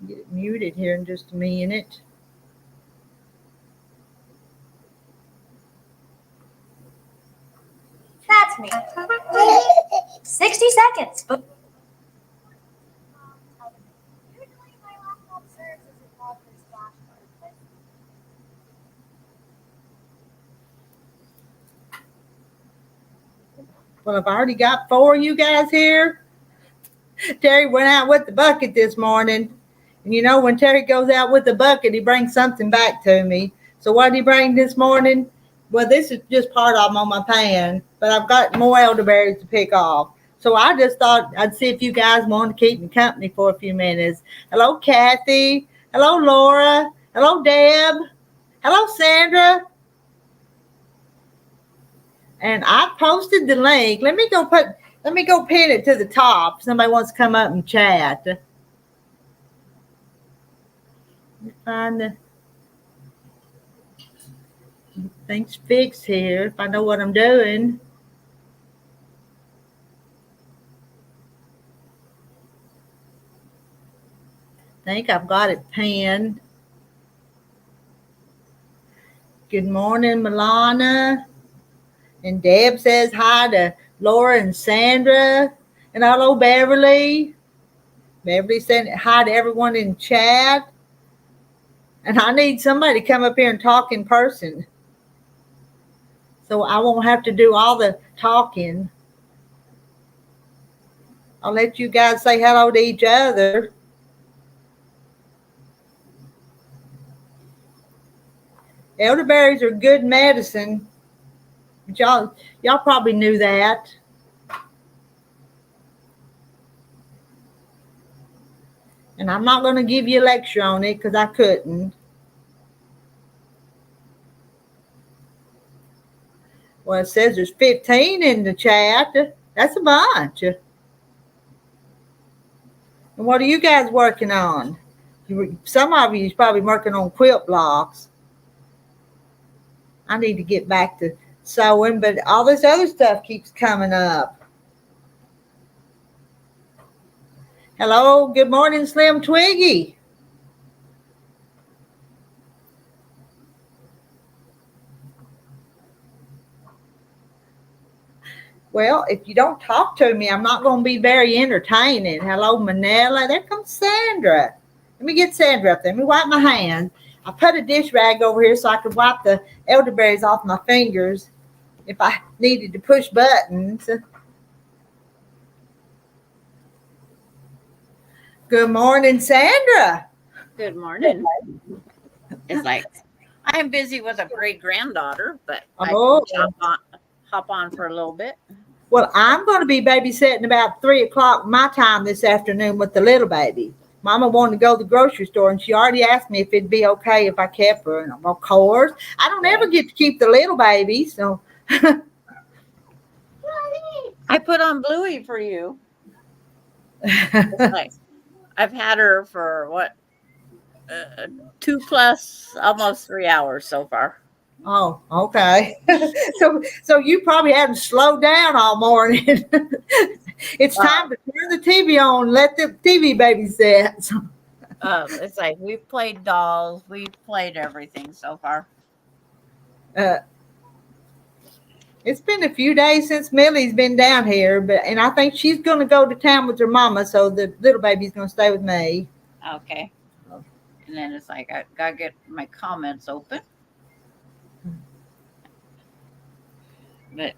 Get it muted here in just a minute. That's me. 60 seconds. But usually my laptop serves as a progress dashboard. Well, I've already got 4 of you guys here. Terry went out with the bucket this morning. And you know, when Terry goes out with the bucket, he brings something back to me. So what did he bring this morning? Well, this is just part of them on my pan, but I've got more elderberries to pick off. So I just thought I'd see if you guys want to keep me company for a few minutes. Hello, Kathy. Hello, Laura. Hello, Deb. Hello, Sandra. And I posted the link. Let me go pin it to the top. Somebody wants to come up and chat. Find the things fixed here if I know what I'm doing. I think I've got it pinned. Good morning, Milana. And Deb says hi to Laura and Sandra. And hello, Beverly. Beverly said hi to everyone in chat. And I need somebody to come up here and talk in person, so I won't have to do all the talking. I'll let you guys say hello to each other. Elderberries are good medicine. Y'all probably knew that. And I'm not going to give you a lecture on it because I couldn't. Well, it says there's 15 in the chat. That's a bunch. And what are you guys working on? Some of you is probably working on quilt blocks. I need to get back to sewing, but all this other stuff keeps coming up. Hello, good morning, Slim Twiggy. Well, if you don't talk to me, I'm not going to be very entertaining. Hello, Manila. There comes Sandra. Let me get Sandra up there. Let me wipe my hands. I put a dish rag over here so I could wipe the elderberries off my fingers if I needed to push buttons. Good morning, Sandra. Good morning. It's like I'm busy with a great granddaughter, but I can hop on for a little bit. Well, I'm going to be babysitting about 3 o'clock my time this afternoon with the little baby. Mama wanted to go to the grocery store, and she already asked me if it'd be okay if I kept her. And of course, I don't ever get to keep the little baby, so. I put on Bluey for you. Nice. I've had her for 2+ almost 3 hours so far. Oh, okay. So you probably haven't slowed down all morning. It's time to turn the TV on and let the TV baby sit. It's like we've played dolls, we've played everything so far. It's been a few days since Millie's been down here, and I think she's going to go to town with her mama, so the little baby's going to stay with me. Okay. And then it's like I gotta get my comments open. But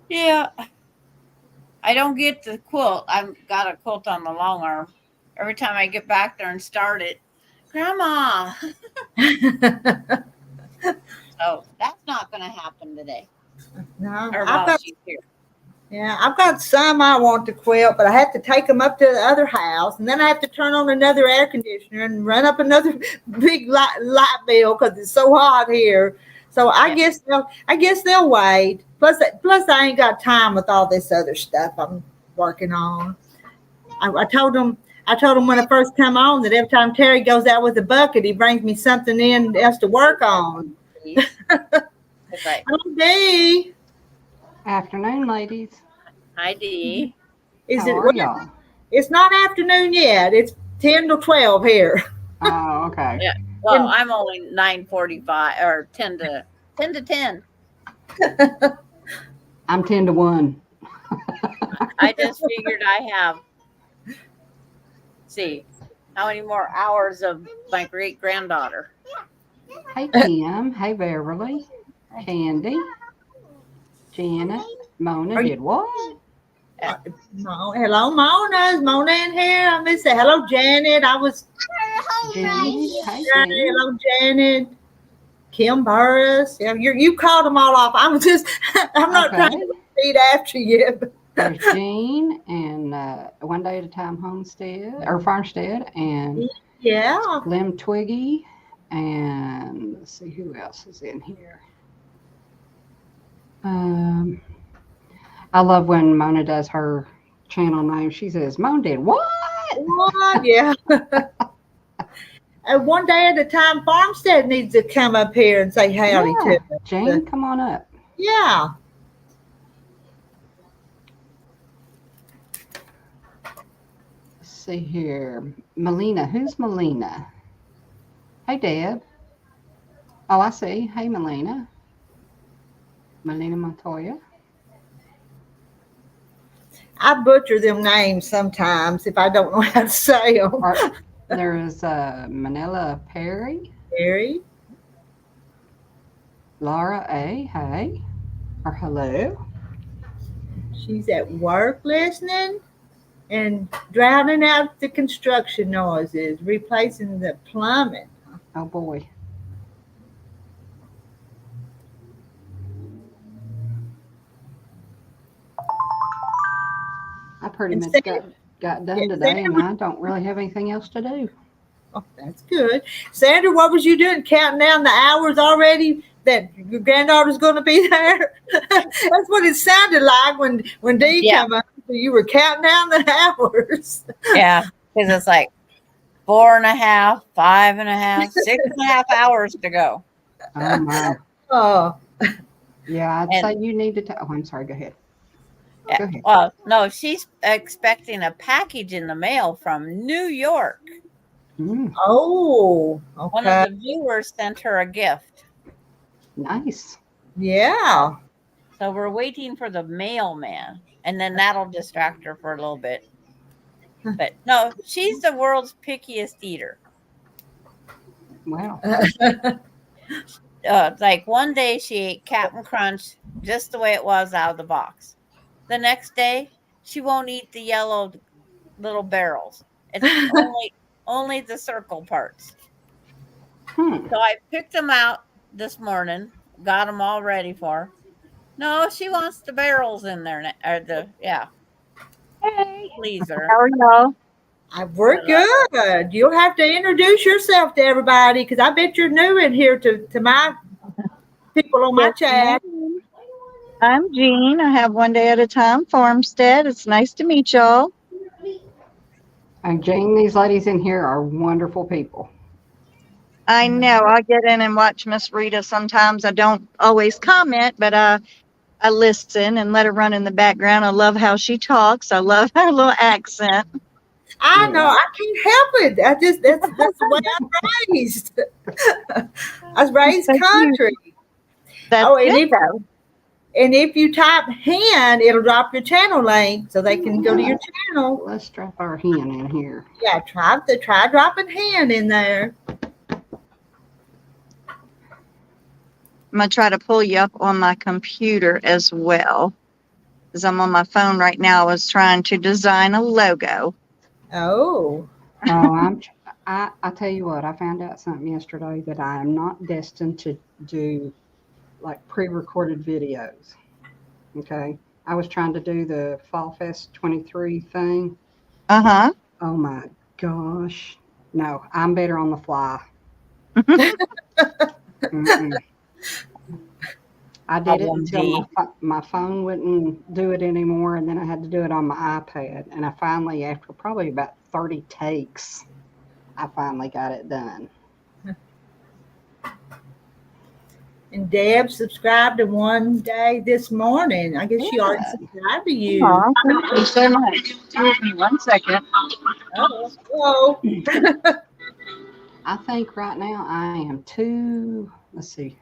yeah, I don't get the quilt. I've got a quilt on the long arm. Every time I get back there and start it, Grandma. So that's not going to happen today. No, she's here. Yeah, I've got some I want to quilt, but I have to take them up to the other house, and then I have to turn on another air conditioner and run up another big light bill because it's so hot here. So I guess they'll wait. Plus I ain't got time with all this other stuff I'm working on. I told them when I first come on that every time Terry goes out with a bucket, he brings me something in else to work on. Hello, Dee. Afternoon, ladies. Hi, Dee. How are y'all? It's not afternoon yet. It's 10 to 12 here. Oh, okay. Yeah. Well, And- I'm only 9:45 or 10 to 10. I'm 10 to 1. I just figured I have, see, how many more hours of my great granddaughter. Hey, Kim. Hey, Beverly. Candy. Janet. Mona Are you- did what? Hello, Mona. Is Mona in here? I missed it. Hello, Janet. I was. Janet. Hey, Yeah, Janet. hello, Janet. Kim Burris. Yeah, you called them all off. I'm just. I'm not trying Okay. to repeat after you. There's Jean and One Day at a Time Homestead or Farmstead and Yeah. Slim Twiggy. And let's see who else is in here. I love when Mona does her channel name. She says, Mona did what? What? Yeah. And One Day at a Time Farmstead needs to come up here and say howdy to us. Jane, come on up. Yeah. Let's see here. Melina. Who's Melina? Hey, Deb. Oh, I see. Hey, Melina. Melina Montoya. I butcher them names sometimes if I don't know how to say them. There is Manila Perry. Gary. Laura A. Hey. Or hello. She's at work listening and drowning out the construction noises, replacing the plumbing. Oh, boy. I pretty And much Sam- got done Yeah, today, and Sam- I don't really have anything else to do. Oh, that's good. Sandra, what was you doing? Counting down the hours already that your granddaughter's going to be there? That's what it sounded like when Dee Yeah. came up. You were counting down the hours. Yeah, because it's like 4.5, 5.5, 6.5 hours to go. Oh, my. Oh, Yeah, I'd And- say you need to. Oh, I'm sorry. Go ahead. Go ahead. Well, no, she's expecting a package in the mail from New York. Mm, oh, One okay. of the viewers sent her a gift. nice. Yeah. So we're waiting for the mailman, and then that'll distract her for a little bit. But no, she's the world's pickiest eater. Wow. Like one day she ate Captain Crunch just the way it was out of the box. The next day she won't eat the yellow little barrels. It's only the circle parts. Hmm. So I picked them out this morning, got them all ready for her. No, she wants the barrels in there. Hey, Please her. how are y'all? We're good. You'll have to introduce yourself to everybody because I bet you're new in here to my people on my Yes, chat. ma'am. I'm Jean. I have One Day at a Time Farmstead. It's nice to meet y'all. And Jane, these ladies in here are wonderful people. I know I get in and watch Miss Rita sometimes. I don't always comment, but I listen and let her run in the background. I love how she talks. I love her little accent. I Yeah. know. I can't help it. That's the way I was raised. I was raised Thank you. country. That's Oh, and good, if though. and if you type hen, it'll drop your channel link so they can go to your channel. Let's drop our hen in here. Yeah, try dropping hen in there. I'm going to try to pull you up on my computer as well. Because I'm on my phone right now. I was trying to design a logo. Oh. Oh, I tell you what, I found out something yesterday that I am not destined to do like pre-recorded videos. Okay. I was trying to do the Fall Fest 23 thing. Uh-huh. Oh my gosh. No, I'm better on the fly. Mm-mm. I did it until my phone wouldn't do it anymore, and then I had to do it on my iPad. And I finally, after probably about 30 takes, I finally got it done. And Deb subscribed to one day this morning. I guess she already Good. subscribed to you. Aw, thank you so much. Give me 1 second. Oh, whoa. I think right now I am let's see.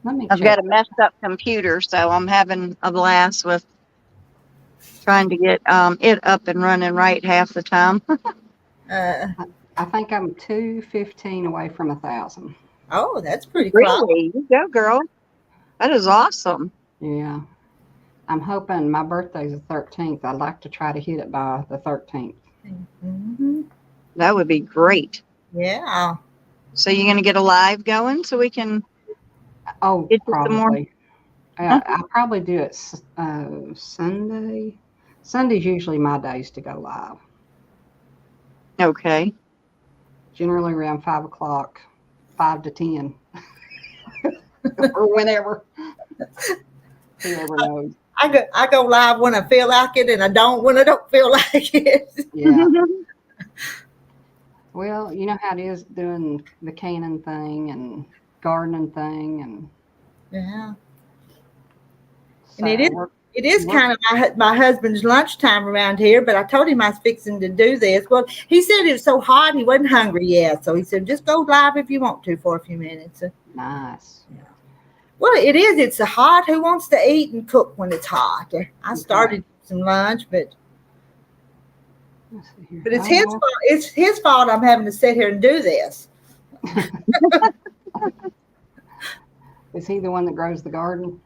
Let me I've check. got a messed up computer, so I'm having a blast with trying to get it up and running right half the time. Uh, I think I'm 215 away from 1,000. oh, that's pretty close. Really? You go, girl. That is awesome. Yeah. I'm hoping my birthday's the 13th. I'd like to try to hit it by the 13th. Hmm. That would be great. Yeah. So you're going to get a live going so we can Oh, get you some more? probably. I'll probably do it Sunday. Sunday's usually my days to go live. Okay. Generally around 5 o'clock, 5 to 10. Or whenever. Whoever knows. I go live when I feel like it, and I don't when I don't feel like it. Yeah. Well, you know how it is doing the canning thing and gardening thing, and Yeah. so And it is we're- kind of my husband's lunchtime around here, but I told him I was fixing to do this. Well, he said it was so hot he wasn't hungry yet, so he said just go live if you want to for a few minutes. nice. Well, it is. It's hot. Who wants to eat and cook when it's hot? I started some lunch, but Let's see here. it's his fault. It's his fault. I'm having to sit here and do this. Is he the one that grows the garden?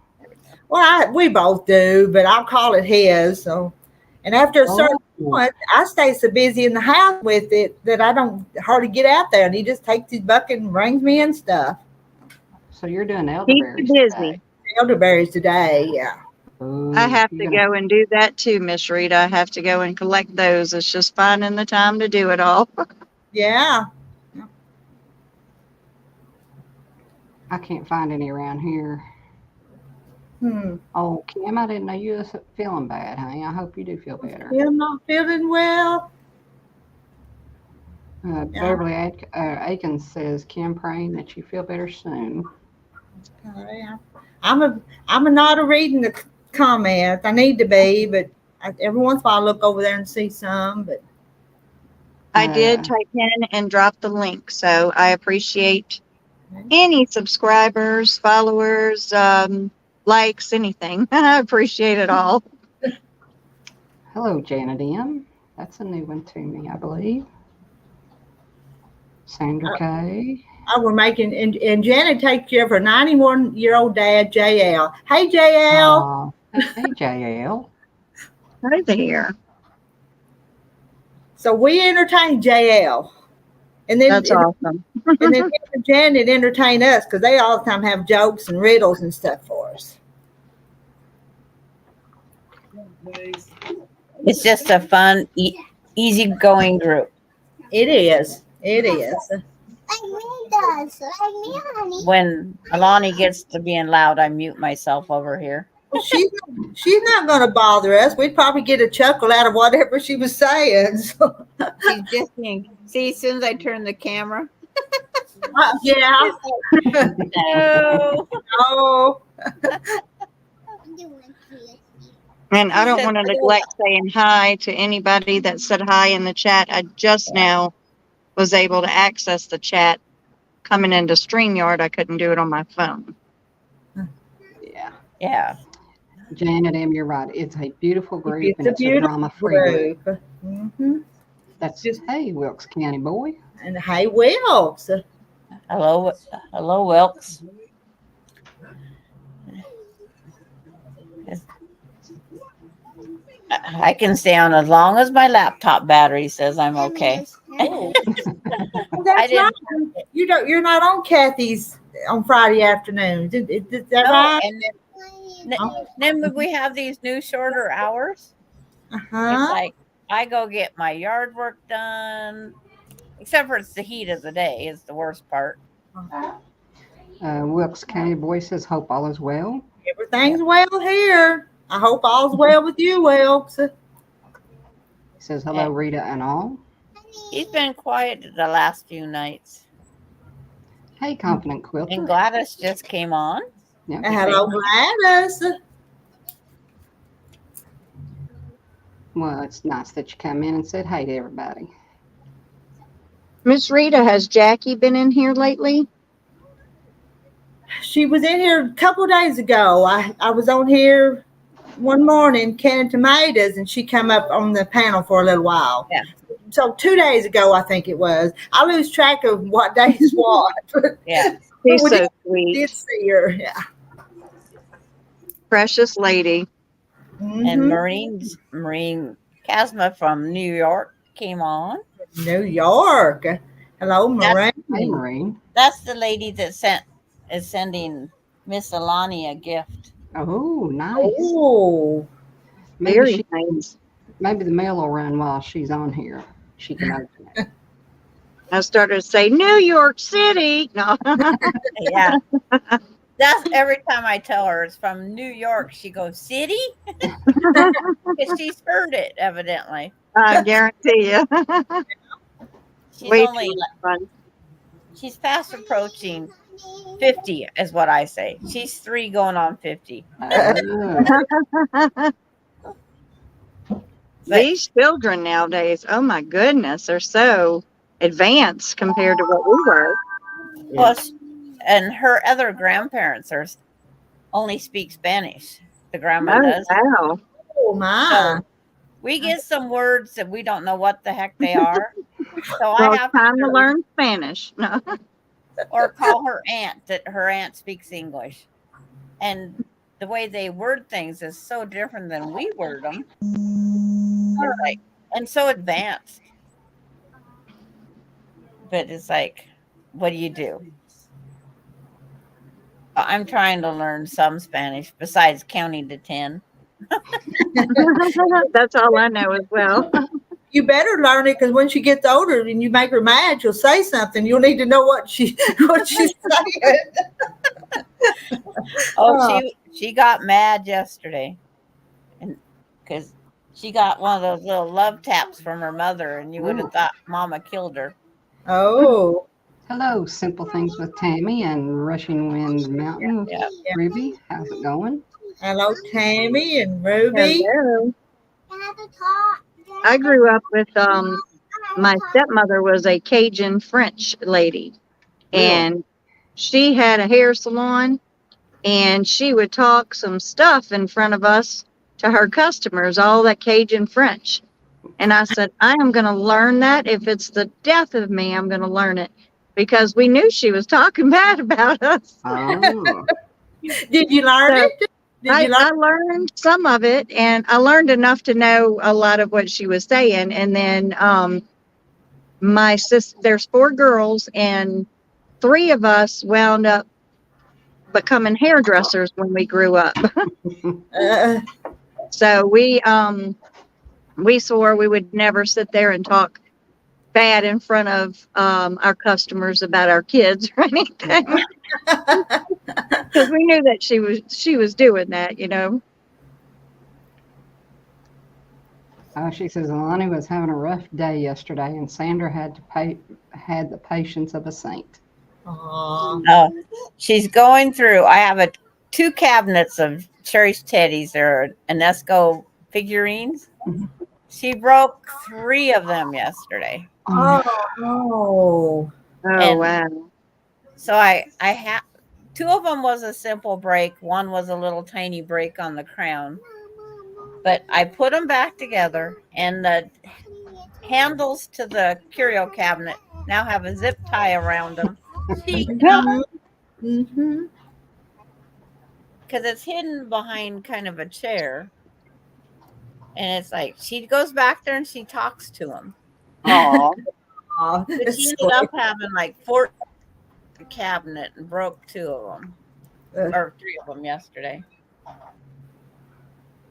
Well, we both do, but I'll call it his. So, and after a certain point, I stay so busy in the house with it that I don't hardly get out there. And he just takes his bucket and brings me in stuff. So you're doing Keep elderberries you busy. today. Elderberries today, yeah. Ooh, I have you're to gonna- go and do that too, Miss Rita. I have to go and collect those. It's just finding the time to do it all. Yeah. I can't find any around here. Hmm. Oh, Kim, I didn't know you was feeling bad, honey. I hope you do feel better. Still not feeling well. Beverly Aikens says, Kim, praying that you feel better soon. I'm a not a reading the comments. I need to be, but every once in a while I look over there and see some. But I did type in and drop the link, so I appreciate any subscribers, followers, likes, anything. I appreciate it all. Hello, Janet M. That's a new one to me, I believe. Sandra K. we're making and Janet takes care of her 91-year-old dad, JL. Hey, JL. Hey, JL. Hi there. So we entertain JL, and then That's awesome. and then Janet entertain us because they all the time have jokes and riddles and stuff for us. It's just a fun, easygoing group. It is. It is. Like me does. Like me, honey. When Alani gets to being loud, I mute myself over here. Well, she's not going to bother us. We'd probably get a chuckle out of whatever she was saying. So, She's just being. See, as soon as I turn the camera. yeah. No. Oh. I'm doing this. And I don't want to neglect saying hi to anybody that said hi in the chat. I just now was able to access the chat coming into StreamYard. I couldn't do it on my phone. Yeah. Yeah. Janet M., you're right. It's a beautiful group, It's and a it's a beautiful drama-free group. group. Mm-hmm. That's just, hey, Wilkes County boy. And hey, Wilkes. Hello, Wilkes. I can stay on as long as my laptop battery says I'm okay. Oh. Well, I that's right. didn't. You're not on Kathy's on Friday afternoons. Is that No, right? and then we have these new shorter hours. It's Uh-huh. like I go get my yard work done, except for it's the heat of the day is the worst part. Wilkes County boy says, hope all is well. Everything's well here. I hope all's well with you, Wilkes. He says, hello, Rita and all. He's been quiet the last few nights. Hey, confident And quilter. Gladys just came on. Yeah. Hello, Gladys. Well, it's nice that you come in and said hey to everybody. Miss Rita, has Jackie been in here lately? She was in here a couple of days ago. I was on here one morning canning tomatoes, and she came up on the panel for a little while. Yeah. So 2 days ago, I think it was. I lose track of what day is what. Yeah. She's we so did sweet. see her. Yeah. Precious lady. And Mhm. Marine Casma from New York came on. New York. Hello, Maureen. Hey, Maureen. That's the lady that is sending Miss Alani a gift. Oh, nice. Oh, Very nice. Maybe the mail will run while she's on here. She can open it. I started to say New York City. No. Yeah. That's every time I tell her it's from New York, she goes, City? Because she's heard it, evidently. I guarantee you. She's Way only, too much fun. she's fast approaching 50, is what I say. She's 3 going on 50. These children nowadays, oh my goodness, are so advanced compared to what we were. Well, and her other grandparents only speak Spanish. The grandma Oh, does. wow. oh my. So we get some words that we don't know what the heck they are. So Well, I it's have time to to learn Spanish. No. or call her aunt that her aunt speaks English. And the way they word things is so different than we word them. It's like, and so advanced. But it's like, what do you do? I'm trying to learn some Spanish besides counting to 10. That's all I know as well. You better learn it, because when she gets older and you make her mad, she'll say something. You'll need to know what she's saying. Oh, she got mad yesterday, and because she got one of those little love taps from her mother, and you would have thought Mama killed her. Oh, Hello, Simple Things with Tammy and Rushing Wind Mountain. Yeah. Ruby, how's it going? hello, Tammy and Ruby. Hello. Dad, the top. I grew up with my stepmother was a Cajun French lady, and she had a hair salon, and she would talk some stuff in front of us to her customers, all that Cajun French. And I said, I am going to learn that. If it's the death of me, I'm going to learn it, because we knew she was talking bad about us. Oh, Did you learn So, it? Did you learn? I learned some of it, and I learned enough to know a lot of what she was saying. And then my sister, there's 4 girls, and 3 of us wound up becoming hairdressers when we grew up. So we swore we would never sit there and talk bad in front of our customers about our kids or anything, because we knew that she was doing that, you know. she says Alani was having a rough day yesterday, and Sandra had the patience of a saint. Aw. Oh, she's going through. I have 2 cabinets of cherished teddies. They're Enesco figurines. She broke 3 of them yesterday. Oh, no. Oh, And wow. so I have 2 of them was a simple break. One was a little tiny break on the crown. But I put them back together, and the handles to the curio cabinet now have a zip tie around them. Mm-hmm. Because it's hidden behind kind of a chair. And it's like she goes back there and she talks to him. Aw. Aw, But that's she ended sweet. up having like 4 cabinet and broke 2 of them. Or 3 of them yesterday.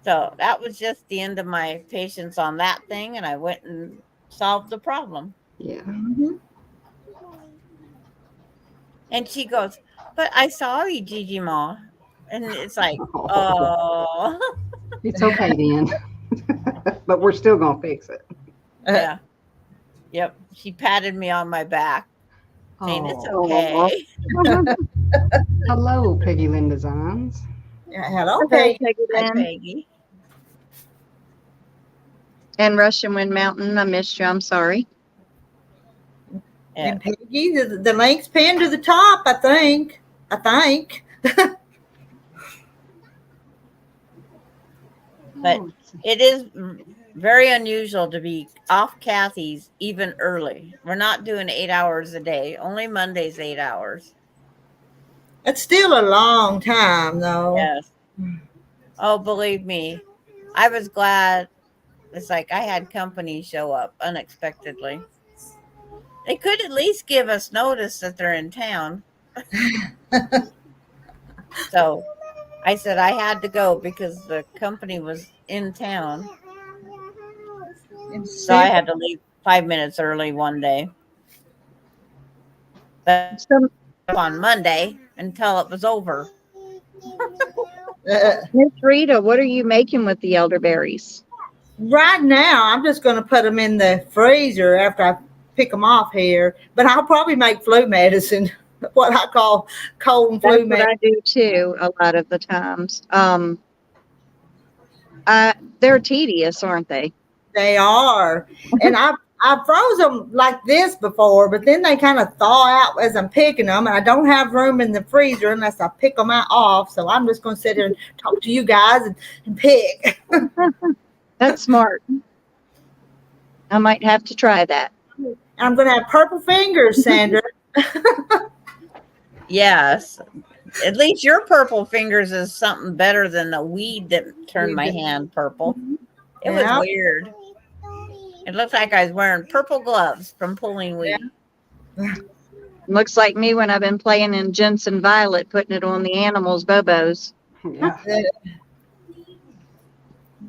So that was just the end of my patience on that thing, and I went and solved the problem. Yeah. Mhm. And she goes, "But I saw you, Gigi Ma." And it's like, Oh, oh, it's okay then. But we're still gonna fix it. yeah. Yep. She patted me on my back. Saying it's Oh, okay. hello, Peggy Lynn Designs. Hello, Hello, Peggy. Peggy Hi, Lynn. Peggy. And Russian Wind Mountain, I missed you. I'm sorry. Yeah. And Peggy, the link's pinned to the top, I think. But Oh, it is very unusual to be off Kathy's even early. We're not doing 8 hours a day. Only Monday's 8 hours. It's still a long time, though. Yes. Oh, believe me, I was glad. It's like I had company show up unexpectedly. They could at least give us notice that they're in town. So I said I had to go because the company was in town. So I had to leave 5 minutes early one day. But So, on Monday until it was over. Miss Rita, what are you making with the elderberries? Right now, I'm just going to put them in the freezer after I pick them off here. But I'll probably make flu medicine, what I call cold and That's flu what medicine. I do too, a lot of the times. They're tedious, aren't they? They are, and I froze them like this before, but then they kind of thaw out as I'm picking them, and I don't have room in the freezer unless I pick them out off. So I'm just going to sit here and talk to you guys and pick. That's smart. I might have to try that. I'm going to have purple fingers, Sandra. Yes. At least your purple fingers is something better than the weed that turned my hand purple. It was Yeah. weird. It looked like I was wearing purple gloves from pulling weed. Looks like me when I've been playing in Jensen Violet, putting it on the animals' bobos. yeah.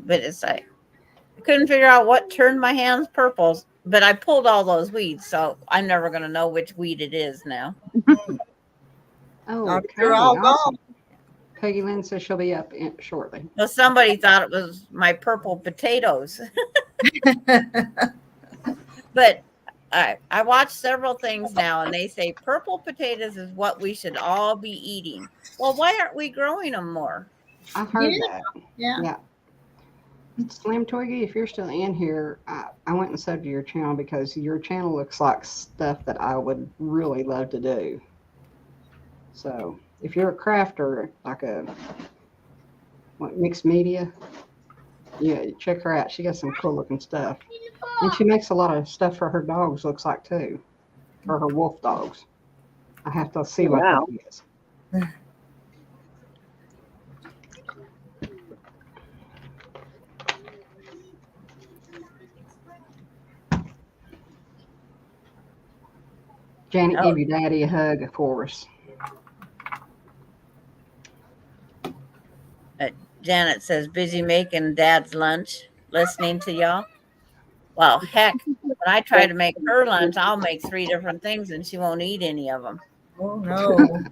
But it's like I couldn't figure out what turned my hands purple. But I pulled all those weeds, so I'm never going to know which weed it is now. Oh, okay. They're all Awesome. gone. Peggy Lynn says she'll be up shortly. Well, somebody thought it was my purple potatoes. But I watch several things now, and they say purple potatoes is what we should all be eating. Well, why aren't we growing them more? I heard Yeah. that. Yeah. Yeah. Slim Twiggy, if you're still in here, I went and subbed to your channel because your channel looks like stuff that I would really love to do. So if you're a crafter, like mixed media, yeah, check her out. She got some cool looking stuff. And she makes a lot of stuff for her dogs, looks like too. For her wolf dogs. I have to see what Wow. that is. Janet, Oh. give your daddy a hug for us. Janet says, busy making dad's lunch, listening to y'all. Well, heck, when I try to make her lunch, I'll make 3 different things and she won't eat any of them. Oh, no.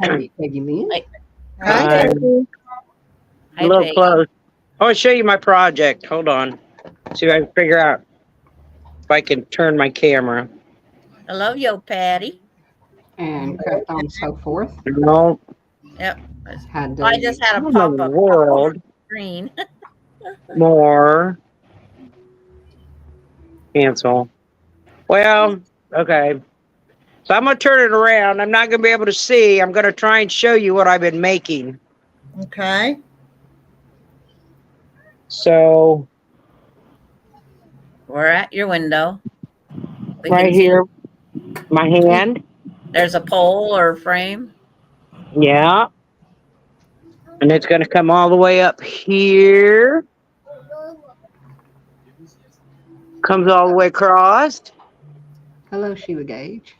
Hey, Peggy Lynn. Like, Hi, I'm Peggy. Hi, a little Peggy. close. I want to show you my project. Hold on. See if I can figure out if I can turn my camera. Hello, yo, Patty. And craft on so forth. No, Yep. Had I just had a in the pop up world screen. more. Cancel. Well, okay. So I'm going to turn it around. I'm not going to be able to see. I'm going to try and show you what I've been making. Okay. So We're at your window. We right can see here, my hand. there's a pole or frame. Yeah. And it's going to come all the way up here. Comes all the way across. Hello, Sheila Gage.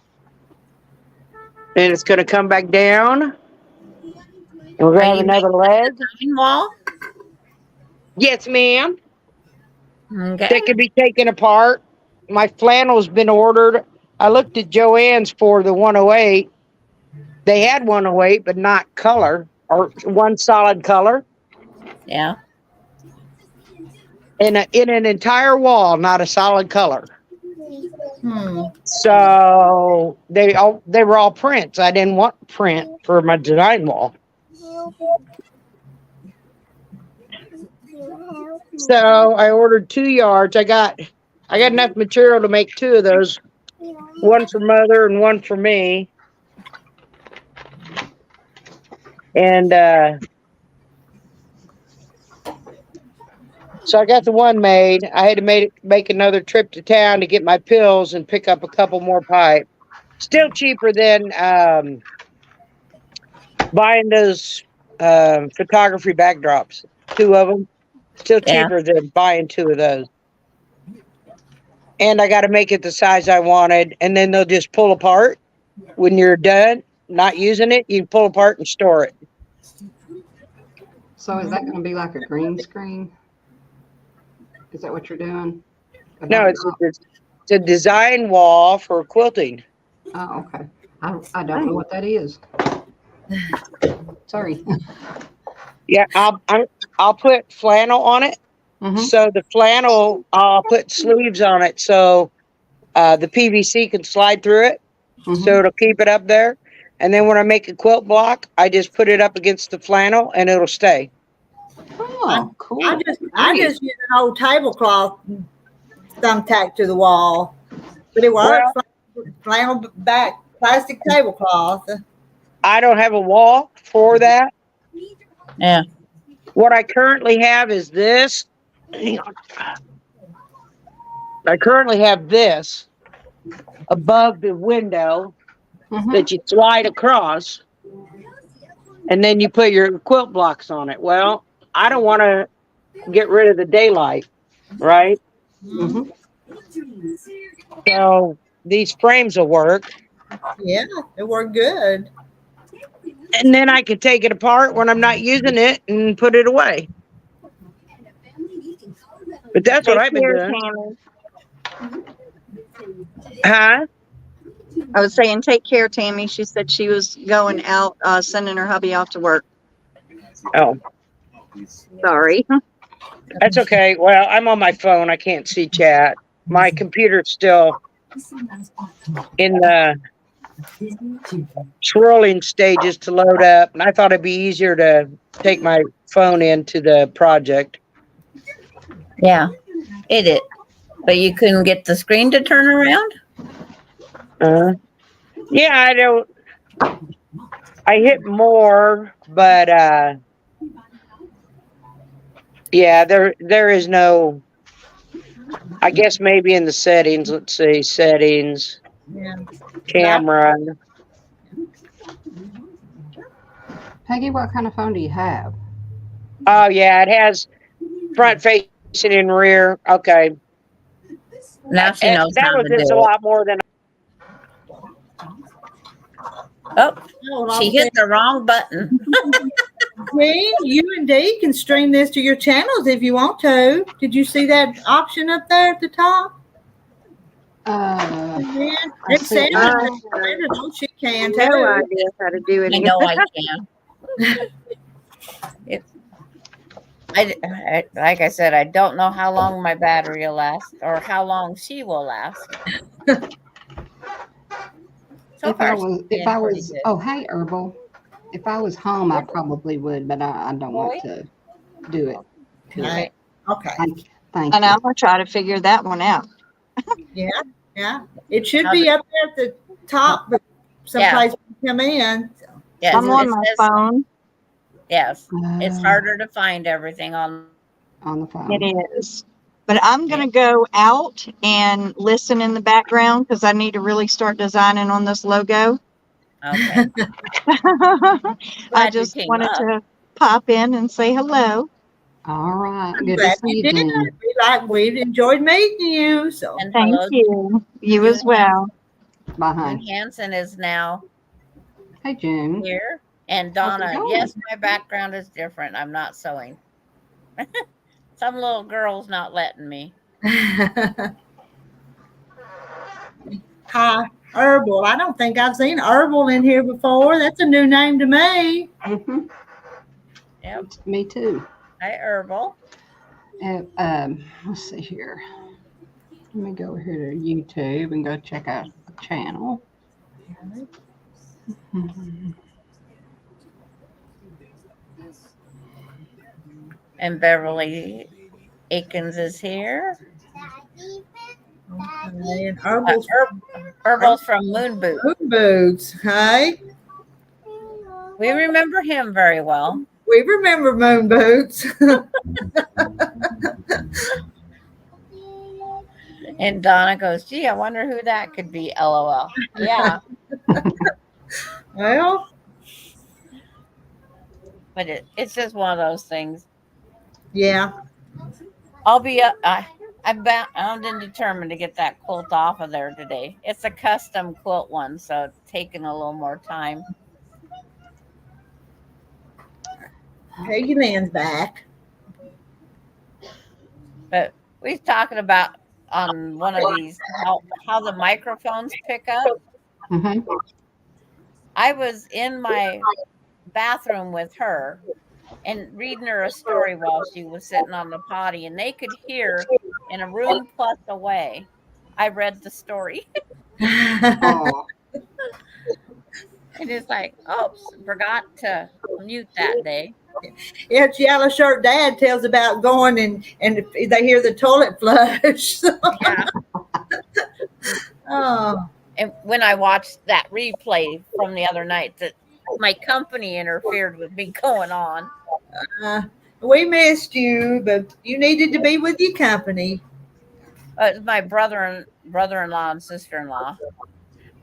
And it's going to come back down. And we're going to Are have you another leg. Design wall? Yes, ma'am. Okay. That can be taken apart. My flannel's been ordered. I looked at Joann's for the 108. They had 108, but not color or one solid color. Yeah. In an entire wall, not a solid color. Hmm. So they were all prints. I didn't want print for my design wall. So I ordered 2 yards. I got enough material to make 2 of those, one for mother and one for me. And so I got the one made. I had to make another trip to town to get my pills and pick up a couple more pipe. Still cheaper than buying those photography backdrops. 2 of them. Still Yeah. cheaper than buying 2 of those. And I got to make it the size I wanted. And then they'll just pull apart when you're done not using it. You can pull apart and store it. So is that going to be like a green screen? Is that what you're doing? A No, it's backdrop? a design wall for quilting. Oh, okay. I don't know what that is. Sorry. Yeah, I'll put flannel on it. Mhm. So the flannel, I'll put sleeves on it so the PVC can slide through it. So Mhm. it'll keep it up there. And then when I make a quilt block, I just put it up against the flannel and it'll stay. Oh, cool. I just use an old tablecloth thumbtack to the wall, but it works. Flannel back plastic tablecloth. I don't have a wall for that. Yeah. What I currently have is this. Hang on. I currently have this above the window Mhm. that you slide across, and then you put your quilt blocks on it. Well, I don't want to get rid of the daylight, right? Mhm. So these frames will work, Yeah, it worked good. and then I can take it apart when I'm not using it and put it away. But that's what Take I've been care, doing. Tammy. Huh? I was saying, take care, Tammy. She said she was going out, sending her hubby off to work. Oh, Sorry. that's okay. Well, I'm on my phone. I can't see chat. My computer's still in the swirling stages to load up, and I thought it'd be easier to take my phone into the project. Yeah. It is. But you couldn't get the screen to turn around? Yeah, I don't. I hit more, but yeah, there is no. I guess maybe in the settings. Let's see, settings, Yeah. camera. Peggy, what kind of phone do you have? Oh yeah, it has front facing and rear. Okay, Now she knows that how was to just a do it. lot more than. Oh, Oh, she hit the wrong button. Jean, you and Dee can stream this to your channels if you want to. Did you see that option up there at the top? I And see. Sandra knows she can No too. idea how to do it. I know I can. Like I said, I don't know how long my battery will last or how long she will last. So If I far, was, oh, hey, Herbal. If I was home, I probably would, but I don't want to do it. Okay. Okay. Thank And you. I'm going to try to figure that one out. Yeah. It should be up there at the top, but someplace you come in. yes, I'm on it my says- phone. Yes, it's Uh, harder to find everything on. on the phone. It is. But I'm going to go out and listen in the background because I need to really start designing on this logo. Okay. I Glad you just came wanted up. to pop in and say hello. All right. I'm Good to glad see you you, did. Jen. We enjoyed meeting you. So And Thank hello, you. You You as well. Bye, honey. June Hansen is now Hey, June. here. And How's it Donna, going? yes, my background is different. I'm not sewing. Some little girl's not letting me. hi, Herbal. I don't think I've seen Herbal in here before. That's a new name to me. Mm-hmm. Yep. Me too. Hi, Herbal. Let's see here. Let me go over here to YouTube and go check out the channel. Mhm. And Beverly Akins is here. Okay, and Uh, herbals, Herbals from Moon Boot. moon boots. Hey, We remember him very well. we remember moon boots. And Donna goes, gee, I wonder who that could be, LOL. Yeah, Well, but it's just one of those things. yeah. I'll be up. I'm bound and determined to get that quilt off of there today. It's a custom quilt one, so it's taking a little more time. Peggy Lynn's back. But we was talking about on one of these how the microphones pick up. Mhm. I was in my bathroom with her and reading her a story while she was sitting on the potty, and they could hear in a room plus away. I read the story. Oh, And it's like, oops, forgot to mute that day. Yeah, it's Yellow Shirt Dad tells about going and if they hear the toilet flush. Yeah. Oh, And when I watched that replay from the other night, that my company interfered with me going on. uh, we missed you, but you needed to be with your company. It was my brother-in-law and sister-in-law.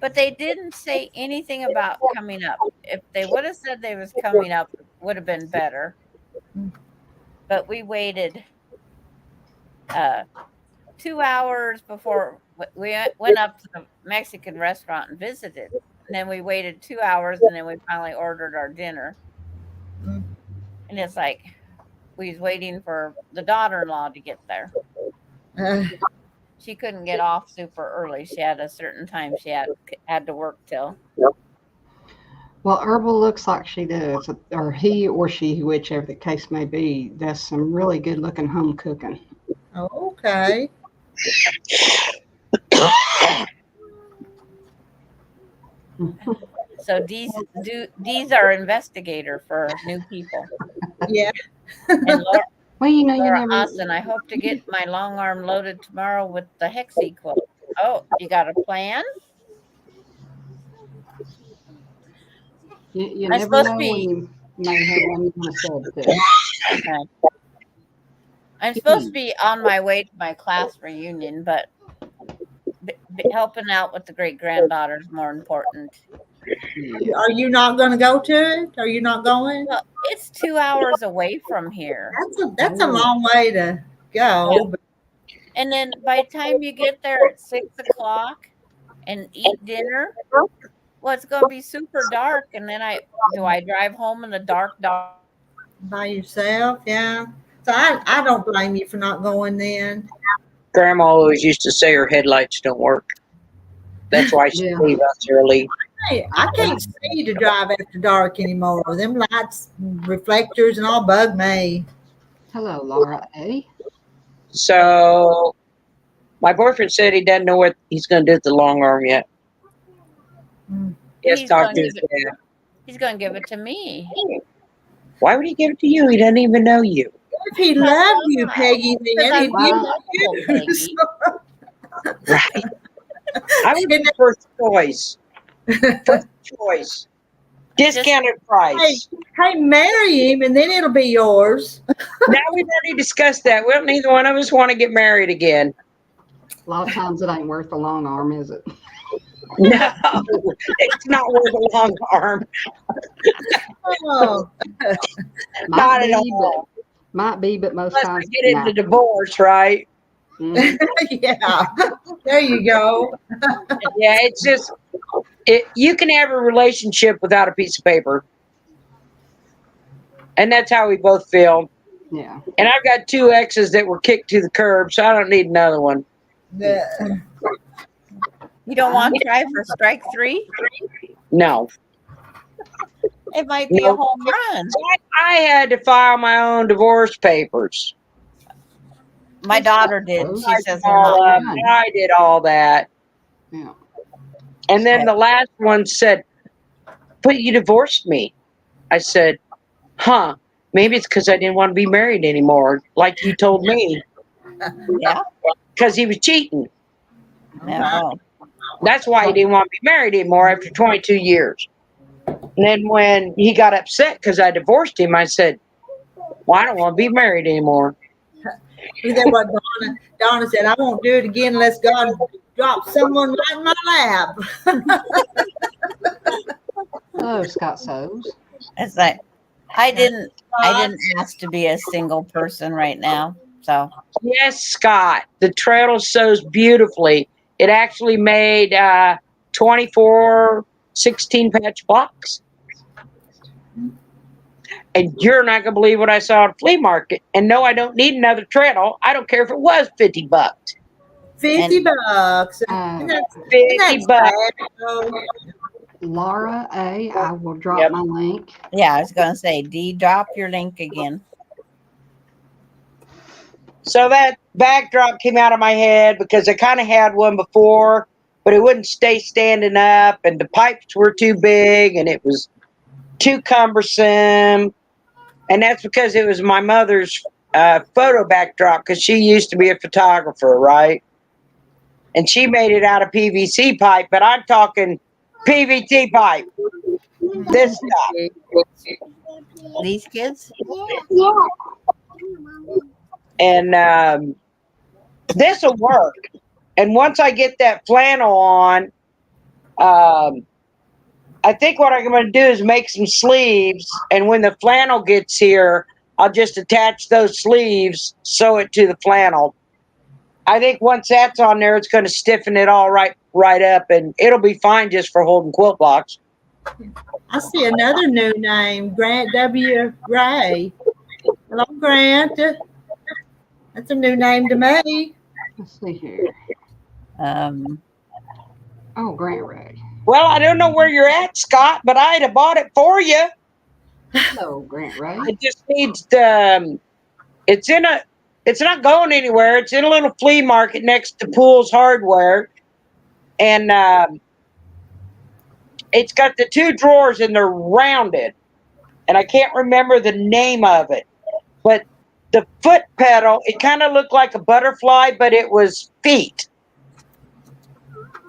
But they didn't say anything about coming up. If they would have said they was coming up, it would have been better. But we waited 2 hours before we went up to the Mexican restaurant and visited. And then we waited 2 hours, and then we finally ordered our dinner. Mm. And it's like we was waiting for the daughter-in-law to get there. Uh, She couldn't get off super early. She had a certain time she had to work till. well, Herbal looks like she does, or he or she, whichever the case may be, does some really good looking home cooking. okay. So these are investigator for new people. Yeah. And Laura, Well, you know, you Laura never. Austin, I hope to get my long arm loaded tomorrow with the hexie quilt. Oh, you got a plan? You I'm never supposed to know when be you may have one you want to sub to. I'm supposed to be on my way to my class reunion, but helping out with the great granddaughter is more important. Yeah. Are you not going to go to it? Are you not going? Well, it's 2 hours away from here. That's a long way to go. And then by the time you get there at 6 o'clock and eat dinner, well, it's going to be super dark. And then do I drive home in the dark? By yourself, yeah. So I don't blame you for not going then. Grandma always used to say her headlights don't work. That's why she Yeah. leave us early. Hey, I can't see to drive after dark anymore. Them lights, reflectors, and all bug me. Hello, Laura A. So my boyfriend said he doesn't know what he's going to do with the long arm yet. Mm. He has to He's talk gonna to his give dad. He's going to give it to me. Why would he give it to you? He doesn't even know you. If he loved you, Peggy, Because then I'm he'd give beautiful, it to you. Peggy. Right. I would be first choice. First choice. Discounted price. Hey, marry him, and then it'll be yours. Now we've already discussed that. Well, neither one of us want to get married again. A lot of times it ain't worth the long arm, is it? No, it's not worth a long arm. Oh, Not at all. Might be, but most Unless times we get into not. divorce, right? Mhm. yeah. There you go. Yeah, it's just you can have a relationship without a piece of paper. And that's how we both feel. Yeah. And I've got 2 exes that were kicked to the curb, so I don't need another one. The- You don't want to try for strike 3? No. It might be a home run. I had to file my own divorce papers. My daughter did. She I says her All mom. up. I did all that. Yeah. And then Yeah. the last one said, "But you divorced me." I said, "Huh? Maybe it's because I didn't want to be married anymore, like you told me, Yeah. because he was cheating. No. That's why he didn't want to be married anymore after 22 years." And then when he got upset because I divorced him, I said, "Well, I don't want to be married anymore." Look at what Donna said. I won't do it again unless God drops someone right in my lap. Oh, Scott Sows. It's like I didn't ask to be a single person right now. So Yes, Scott, the turtle sews beautifully. It actually made 24 16-patch blocks. And you're not going to believe what I saw at a flea market. And no, I don't need another treadle. I don't care if it was $50. 50 bucks. Uh, Isn't that 50 bucks. sad, though? Laura A, I will drop Yep. my link. yeah, I was gonna say, D, drop your link again. So that backdrop came out of my head because I kind of had one before, but it wouldn't stay standing up, and the pipes were too big, and it was too cumbersome. And that's because it was my mother's photo backdrop, because she used to be a photographer, right? And she made it out of PVC pipe, but I'm talking PVT pipe. This stuff. These kids? Yeah. And this will work. And once I get that flannel on, I think what I'm going to do is make some sleeves. And when the flannel gets here, I'll just attach those sleeves, sew it to the flannel. I think once that's on there, it's going to stiffen it all right up, and it'll be fine just for holding quilt blocks. I see another new name, Grant W. Ray. Hello, Grant. That's a new name to me. Let's see here. Oh, Grant Ray. Well, I don't know where you're at, Scott, but I'd have bought it for you. Hello, Grant Ray. It just needs to. It's not going anywhere. It's in a little flea market next to Pool's Hardware, and it's got the two drawers and they're rounded, and I can't remember the name of it, but the foot pedal, it kind of looked like a butterfly, but it was feet,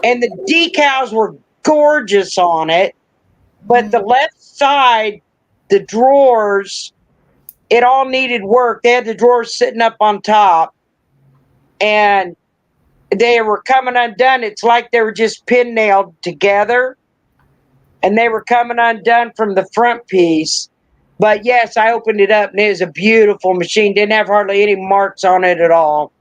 and the decals were gorgeous on it, but the left side, the drawers, it all needed work. They had the drawers sitting up on top, and they were coming undone. It's like they were just pin nailed together, and they were coming undone from the front piece. But yes, I opened it up, and it was a beautiful machine. Didn't have hardly any marks on it at all.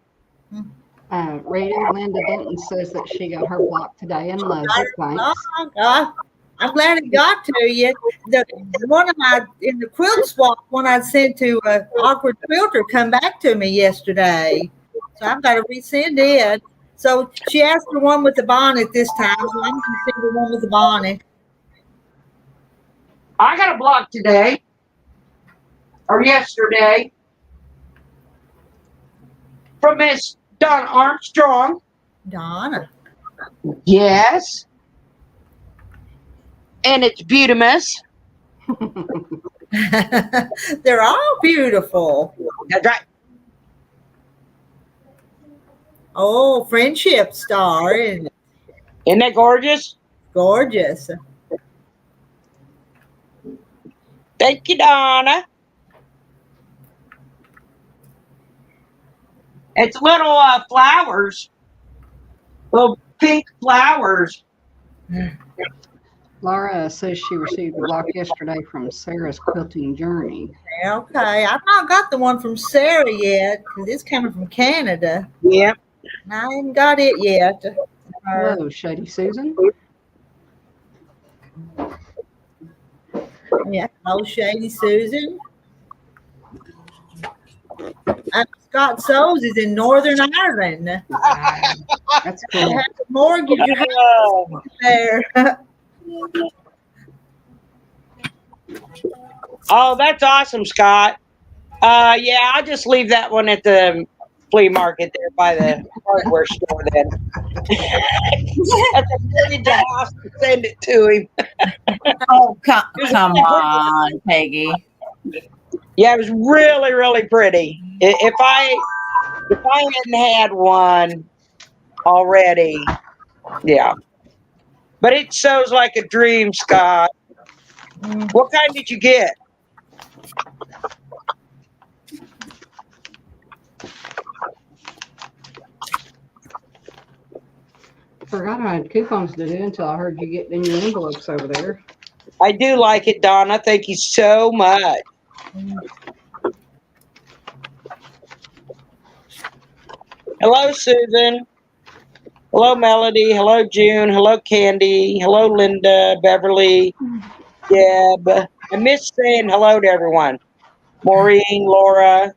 Radio Linda Denton says that she got her block today and loves it. Thanks. Oh, God. I'm glad it got to you. The one of my in the quilt swap one I sent to Awkward Quilter come back to me yesterday, so I've got to resend it. So she asked for one with the bonnet this time, so I'm going to send her one with the bonnet. I got a block today, or yesterday, from Miss Donna Armstrong. Donna. Yes. And it's beautimous. They're all beautiful. That's right. Oh, Friendship Star, isn't it? Isn't that gorgeous? Gorgeous. Thank you, Donna. It's little flowers, little pink flowers. Laura says she received a block yesterday from Sarah's Quilting Journey. Okay, I've not got the one from Sarah yet because it's coming from Canada. Yeah. And I ain't got it yet. Hello, Shady Susan. Yeah, hello, Shady Susan. Scott Sows is in Northern Ireland. Wow, that's I cool. have to mortgage your house there. Oh, that's awesome, Scott. Yeah, I'll just leave that one at the flea market there by the hardware store then. That's a million to house to send it to him. Oh, It was come really pretty. on, Peggy. Yeah, it was really, really pretty. If I hadn't had one already, yeah. But it sews like a dream, Scott. What kind did you get? Forgot I had coupons to do until I heard you get in your envelopes over there. I do like it, Donna. Thank you so much. Hello, Susan. Hello, Melody. Hello, June. Hello, Candy. Hello, Linda, Beverly, Deb. I miss saying hello to everyone. Maureen, Laura,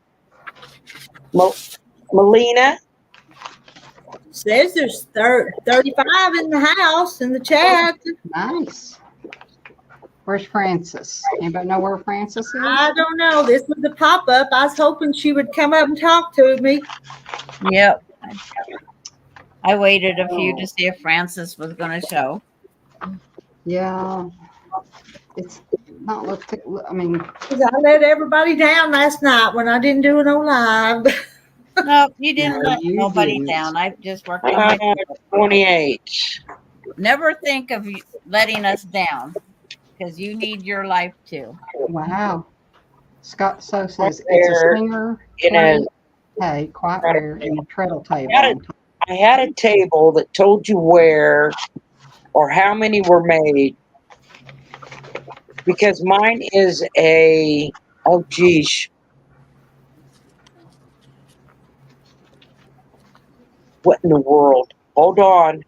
Melina. Says there's 35 in the house in the chat. Nice. Where's Frances? Anybody know where Frances is? I don't know. This was a pop up. I was hoping she would come up and talk to me. Yep. I waited a few to see if Francis was going to show. Yeah. It's not looked. I mean, 'Cause I let everybody down last night when I didn't do no live. No, you didn't No, let you nobody didn't. down. I just worked on my. 28. Never think of letting us down because you need your life too. wow. Scott So says Right it's a there singer, in a- hey, quite rare, and a treadle table. I had a table that told you where or how many were made. Because mine is oh geez. What in the world? Hold on.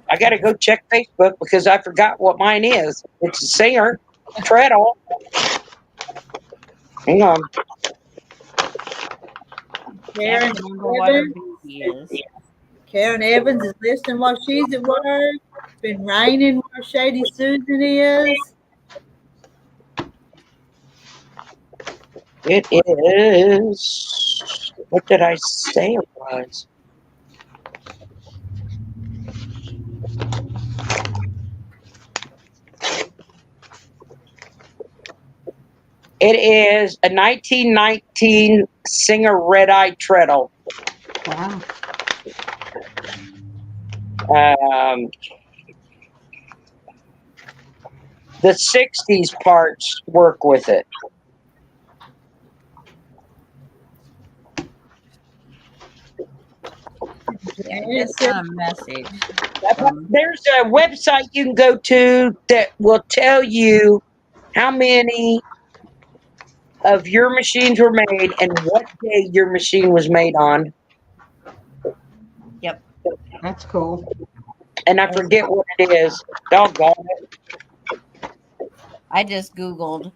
I gotta go check Facebook because I forgot what mine is. It's a singer, treadle. Hang on. Karen Can't remember what her Evans. duty is. Karen Evans is listening while she's at work. It's been raining where Shady Susan is. It is. What did I say it was? It is a 1919 Singer Red Eye Treadle. Wow. The 60s parts work with it. Yeah, I just got a message. There's a website you can go to that will tell you how many of your machines were made and what day your machine was made on. Yep. That's cool. And I forget what it is. Doggone it. I just Googled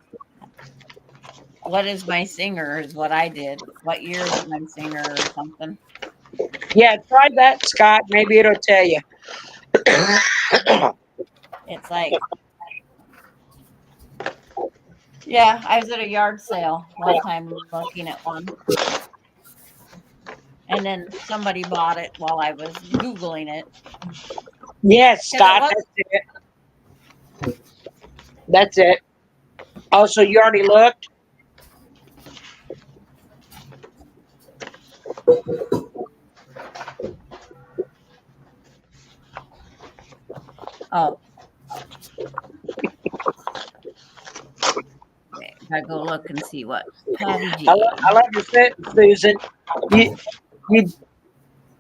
what is my singer is what I did. What year is my singer or something? Yeah, try that, Scott. Maybe it'll tell you. It's like, yeah, I was at a yard sale one time looking at one. And then somebody bought it while I was Googling it. Yes, Scott, that's it. That's it. Oh, so you already looked? Oh. Okay, I go look and see what Patty G. I love your sentence, Susan.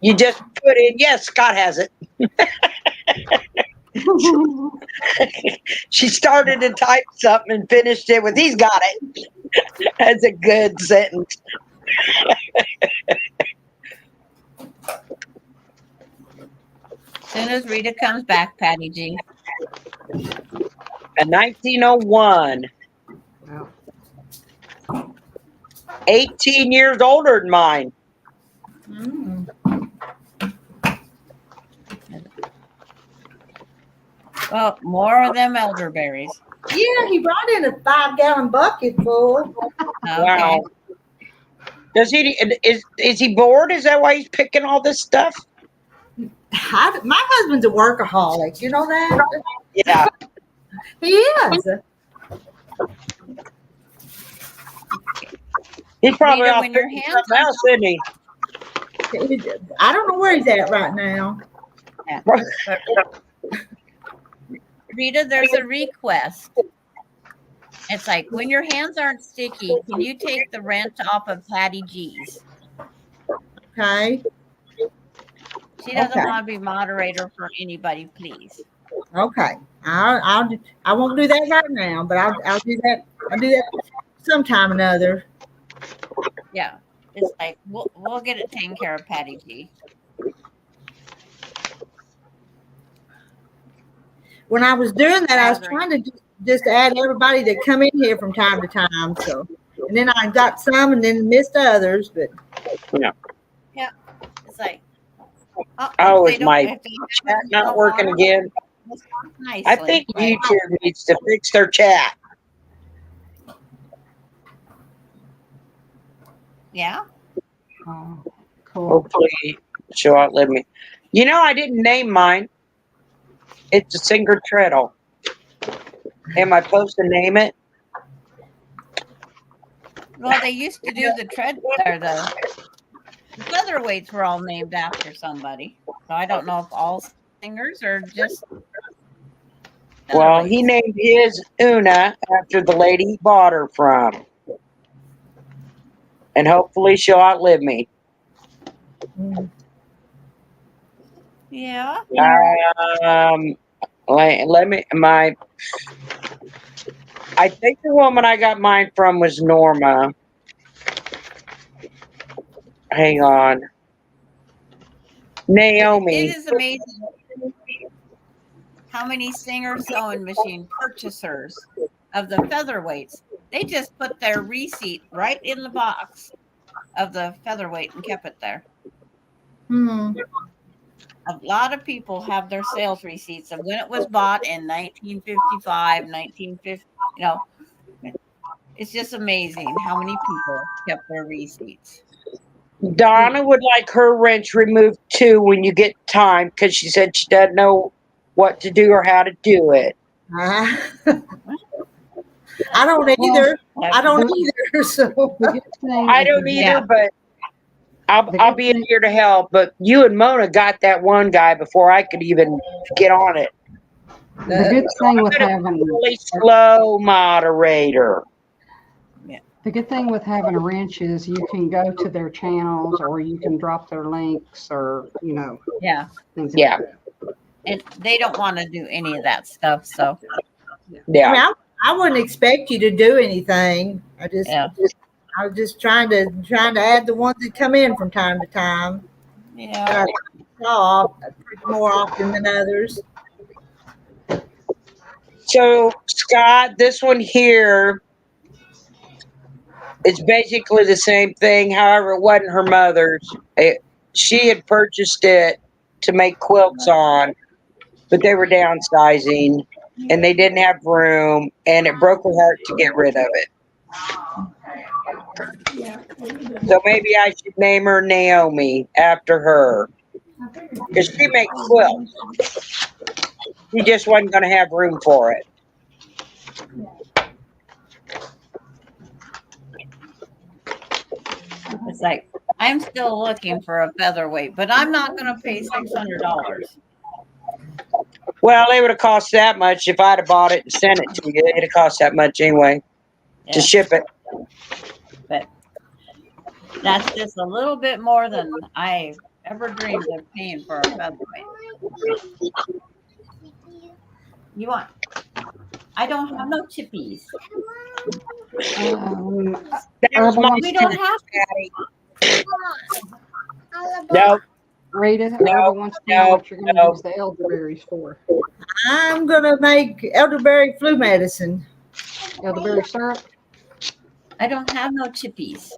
You just put in, yes, Scott has it. She started to type something and finished it with, he's got it. That's a good sentence. As soon as Rita comes back, Patty G. A 1901. Wow. 18 years older than mine. Mm. Well, more of them elderberries. Yeah, he brought in a 5-gallon bucket full. Okay. Wow. Does he is he bored? Is that why he's picking all this stuff? My husband's a workaholic. You know that? Yeah. He is. He's probably Rita, off when your picking hands something else, isn't he? I don't know where he's at right now. Yeah. Rita, there's a request. It's like, when your hands aren't sticky, can you take the wrench off of Patty G's? Okay. She doesn't Okay. want to be moderator for anybody, please. Okay. I won't do that right now, but I'll do that. I'll do that sometime or another. Yeah. It's like, we'll get it taken care of, Patty G. When I was doing that, I was trying to just add everybody that come in here from time to time. So, and then I got some and then missed others, but Yeah. Yeah. It's like, Oh, they is don't- my if they chat not don't working want it, again? respond nicely. I think Right. YouTube needs to fix their chat. Yeah. Oh, cool. Hopefully she'll outlive me. You know, I didn't name mine. It's a Singer Treadle. Am I supposed to name it? Well, they used to do the featherweights were all named after somebody. So I don't know if all singers or just Well, he featherweights. named his Una after the lady he bought her from. And hopefully she'll outlive me. Yeah. Let me I think the woman I got mine from was Norma. Hang on. Naomi. It is amazing how many Singer sewing machine purchasers of the featherweights, they just put their receipt right in the box of the featherweight and kept it there. A lot of people have their sales receipts of when it was bought in 1955, 1950. You know, it's just amazing how many people kept their receipts. Donna would like her wrench removed too when you get time because she said she doesn't know what to do or how to do it. I don't either. I don't either. So I don't either, but I'll be in here to help. But you and Mona got that one guy before I could even get on it. The good thing with having Really slow moderator. the good thing with having a wrench is you can go to their channels or you can drop their links or Yeah. things. Yeah. And they don't want to do any of that stuff. So Yeah. I mean, I wouldn't expect you to do anything. I was just trying to add the ones that come in from time to time. yeah. I saw more often than others. So Scott, this one here is basically the same thing. However, it wasn't her mother's. She had purchased it to make quilts on, but they were downsizing and they didn't have room, and it broke her heart to get rid of it. So maybe I should name her Naomi after her, because she makes quilts. She just wasn't going to have room for it. It's like, I'm still looking for a featherweight, but I'm not going to pay $600. Well, it would have cost that much if I'd have bought it and sent it to you. It'd have cost that much anyway to Yeah. ship it. But that's just a little bit more than I ever dreamed of paying for a featherweight. You want? I don't have no chippies. That was my We don't have Daddy. No, Rita, No, Irva wants to know no, what you're going to no. use the elderberries for. I'm gonna make elderberry flu medicine. Elderberry syrup? I don't have no chippies.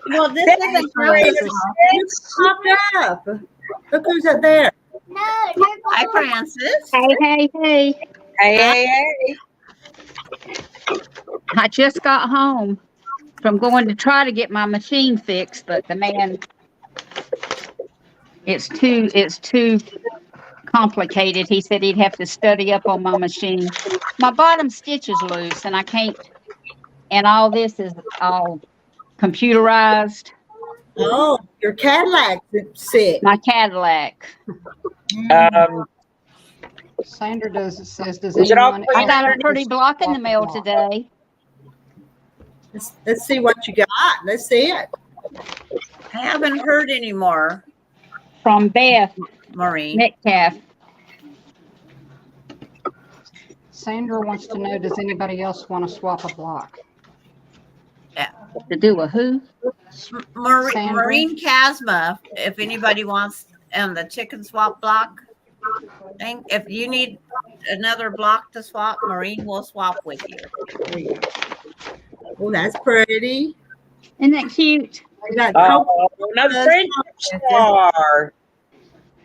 Well, this That isn't makes Francis. sense. Popped up. Look who's up there. No, Hi, Francis. Hey. Hey. I just got home. So I'm going to try to get my machine fixed, but the man, it's too complicated. He said he'd have to study up on my machine. My bottom stitch is loose and I can't, and all this is all computerized. Oh, your Cadillac's sick. My Cadillac. Um, Sandra says, does Is it all anyone? I got a Saturday? pretty block in the mail today Let's see what you got. Let's see it. I haven't heard anymore, from Beth Maureen. Metcalf. Sandra wants to know, does anybody else want to swap a block? To do a who? Sandra? Maureen Casma, if anybody wants on the chicken swap block thing, if you need another block to swap, Maureen will swap with you. There you go. Oh, that's pretty. Isn't that cute? You got Oh, another friendship star.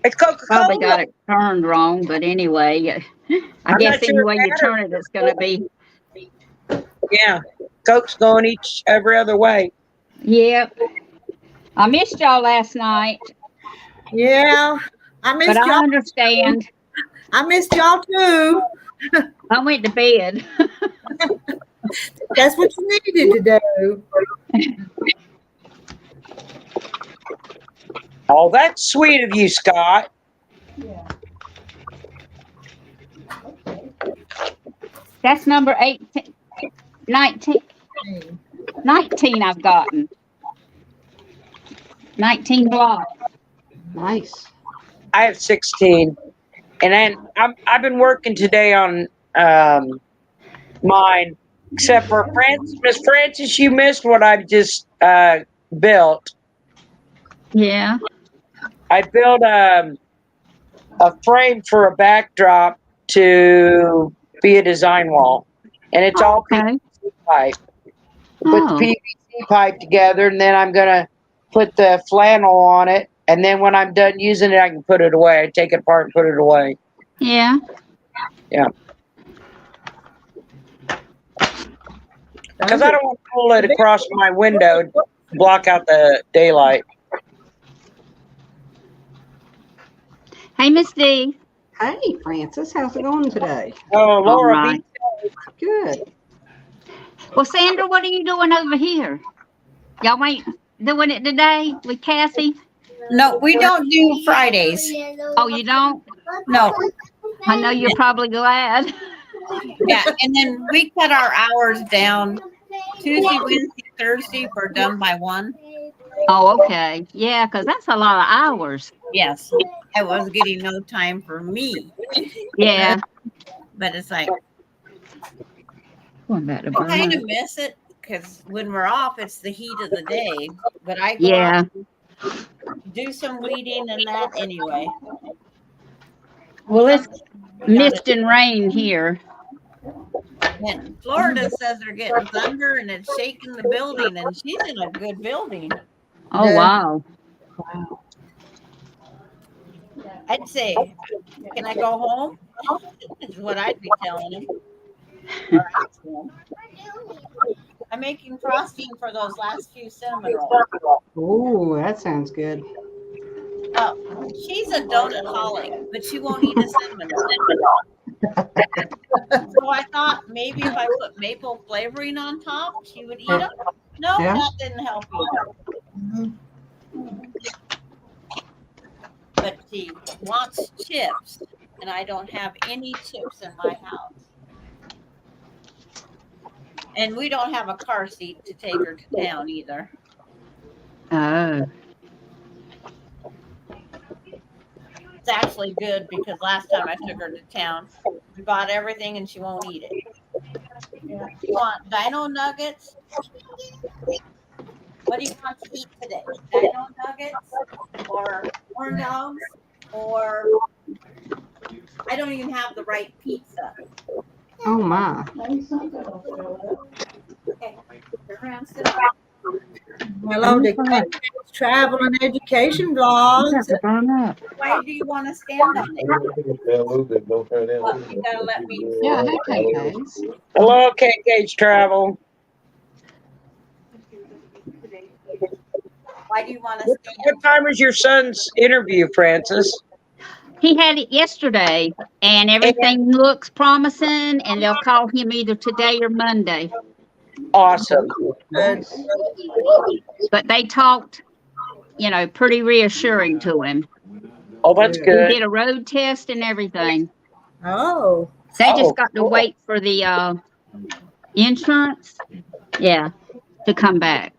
It's Probably Coca-Cola. got it turned wrong, but anyway, I I'm guess not sure any it way you matters. turn it, it's going to be. Yeah, Coke's going every other way. Yep. I missed y'all last night, Yeah, I missed but I y'all. understand. I missed y'all too. I went to bed. That's what you needed to do. Oh, that's sweet of you, Scott. That's number 18, 19, 19 I've gotten. 19 blocks. Nice. I have 16, and then I've been working today on mine. Except for Francis, Miss Francis, you missed what I've just built. Yeah. I built a frame for a backdrop to be a design wall, and it's all Okay. PVC pipe. Put Oh. the PVC pipe together, and then I'm gonna put the flannel on it. And then when I'm done using it, I can put it away. I take it apart and put it away. Yeah. Yeah. Because I don't want to pull it across my window, to block out the daylight. Hey, Miss D. Hey, Francis, how's it going today? Oh, Laura, right. Good. Well, Sandra, what are you doing over here? Y'all ain't doing it today with Cassie? No, we don't do Fridays. Oh, you don't? No. I know you're probably glad. Yeah, and then we cut our hours down. Tuesday, Wednesday, Thursday, we're done by 1. Oh, okay. Yeah, because that's a lot of hours. Yes, I was getting no time for me, Yeah. but it's like Going back to I kind Burma. of miss it because when we're off, it's the heat of the day. But I go Yeah. out and do some weeding and that anyway. Well, it's We got mist and rain here. And Florida says they're getting thunder and it's shaking the building, and she's in a good building. Oh, Yeah. wow. I'd say, can I go home? Is what I'd be telling him. Or ask him. I'm making frosting for those last few cinnamon rolls. Oh, that sounds good. She's a donut holic, but she won't eat a cinnamon roll. So I thought maybe if I put maple flavoring on top, she would eat them. No, Yeah. that didn't help either. But she wants chips, and I don't have any chips in my house. And we don't have a car seat to take her to town either. Oh. It's actually good because last time I took her to town, we bought everything and she won't eat it. You want dino nuggets? What do you want to eat today? Dino nuggets or corn dogs or I don't even have the right pizza. Oh, my. Okay, turn around, sit down. Hello to Travel and Education Blogs. Why do you want to stand on it? Well, you gotta let me. Yeah, hey, KKs. Hello, KK's Travel. Why do you want to What stand? time was your son's interview, Francis? He had it yesterday, and everything looks promising, and they'll call him either today or Monday. Awesome. Nice. But they talked, pretty reassuring to him. Oh, that's Good. He good. did a road test and everything. Oh, They just Oh, got to cool. wait for the insurance, to come back.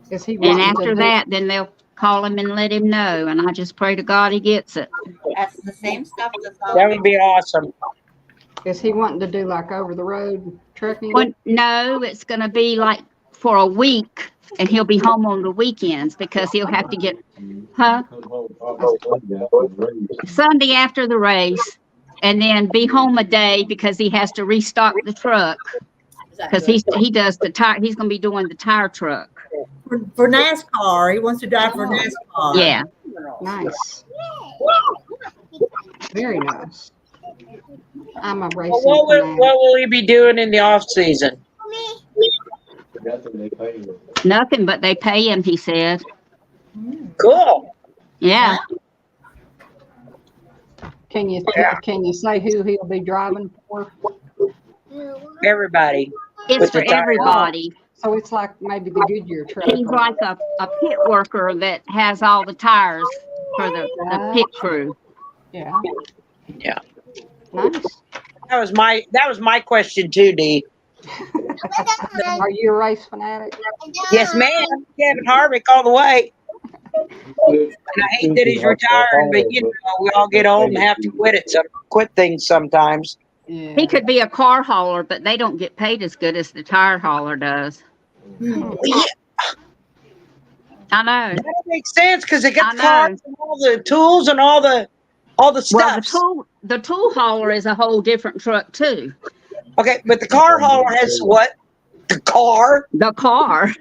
Is he And wanting to after do, that, then they'll call him and let him know. And I just pray to God he gets it. That's the same stuff that's on. That would be awesome. is he wanting to do like over the road trucking? Well, no, it's going to be like for a week, and he'll be home on the weekends because he'll have to get, Sunday after the race, and then be home a day because he has to restock the truck because he does the tire. He's going to be doing the tire truck. for NASCAR. He wants to drive for NASCAR. Yeah. Nice. Very nice. I'm a Well, racing what fanatic. will he be doing in the off season? Nothing, but they pay him, he said. Cool. Yeah. Can you say who he'll be driving for? Everybody. It's With for the tire. everybody. So it's like maybe the Goodyear truck. He's like a pit worker that has all the tires for the pit crew. Yeah. Yeah. Nice. That was my question too, Dee. Are you a race fanatic? Yes, ma'am. Kevin Harvick all the way. And I hate that he's retiring, but we all get old and have to quit things sometimes. Yeah. He could be a car hauler, but they don't get paid as good as the tire hauler does. Hmm. Yeah, I know. that makes sense because they got I the cars and all the tools and all the Well, stuff. the tool hauler is a whole different truck too. Okay, but the car hauler has what? The car. The car.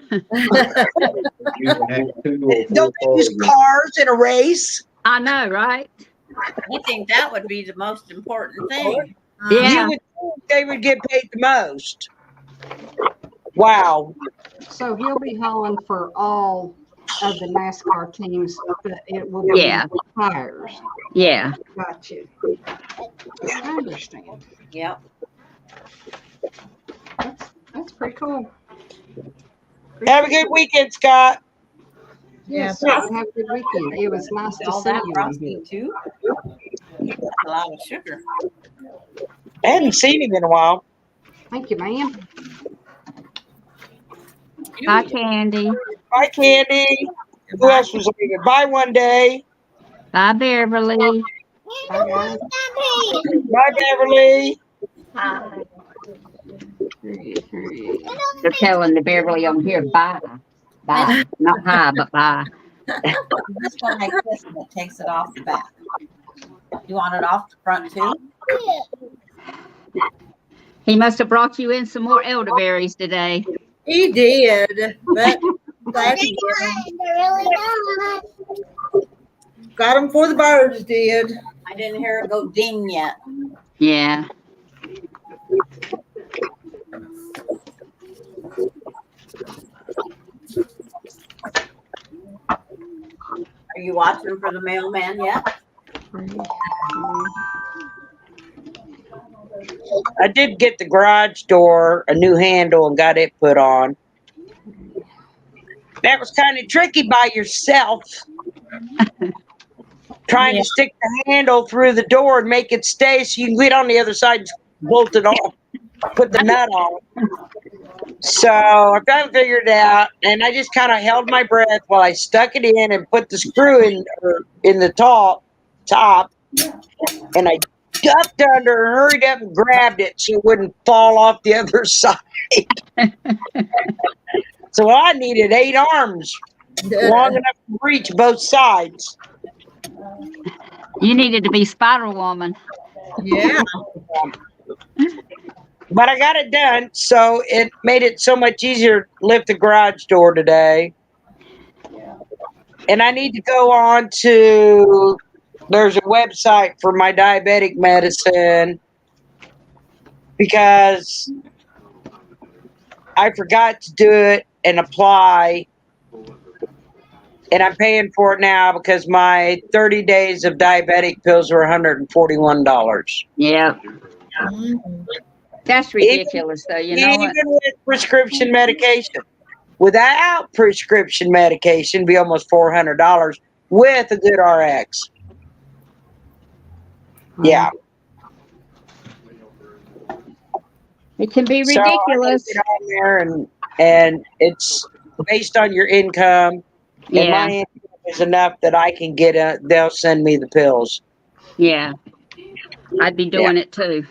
Don't they use cars in a race? I know, right? I think that would be the most important thing. Yeah. You would think they would get paid the most. Wow. So he'll be hauling for all of the NASCAR teams, but it will be Yeah. tires. Yeah. Gotcha. I understand. Yep. That's pretty cool. Have a good weekend, Scott. Yes, Yeah. sir. Have a good weekend. It was nice to All see that you in frosting here. too. That's a lot of sugar. I hadn't seen him in a while. Thank you, ma'am. Bye, Candy. Bye, Candy. Who else was leaving? Bye one day. Bye, Beverly. Bye, guys. Bye, Beverly. They're telling the Beverly on here, bye. Bye. Not hi, but bye. This one like this and it takes it off the back. You want it off the front too? He must have brought you in some more elderberries today. He did, but glad he did. Got them for the birds, did. I didn't hear it go ding yet. Yeah. Are you watching for the mailman yet? I did get the garage door a new handle and got it put on. That was kind of tricky by yourself. Trying to stick the handle through the door and make it stay so you can get on the other side and bolt it off, put the nut on. So I finally figured it out, and I just kind of held my breath while I stuck it in and put the screw in the top, and I ducked under and hurried up and grabbed it so it wouldn't fall off the other side. So I needed 8 arms long enough to reach both sides. You needed to be Spider Woman. Yeah. But I got it done, so it made it so much easier to lift the garage door today. And I need to go on to, there's a website for my diabetic medicine because I forgot to do it and apply And I'm paying for it now because my 30 days of diabetic pills were $141. Yeah, Mhm. that's Even, ridiculous, though. You know even what? with prescription medication. Without prescription medication, it'd be almost $400 with a good RX. Yeah. It can be So I gotta ridiculous. get on there, and it's based on your income, and my Yeah, income is enough that I can get they'll send me the pills. yeah. I'd be Yeah. doing it too.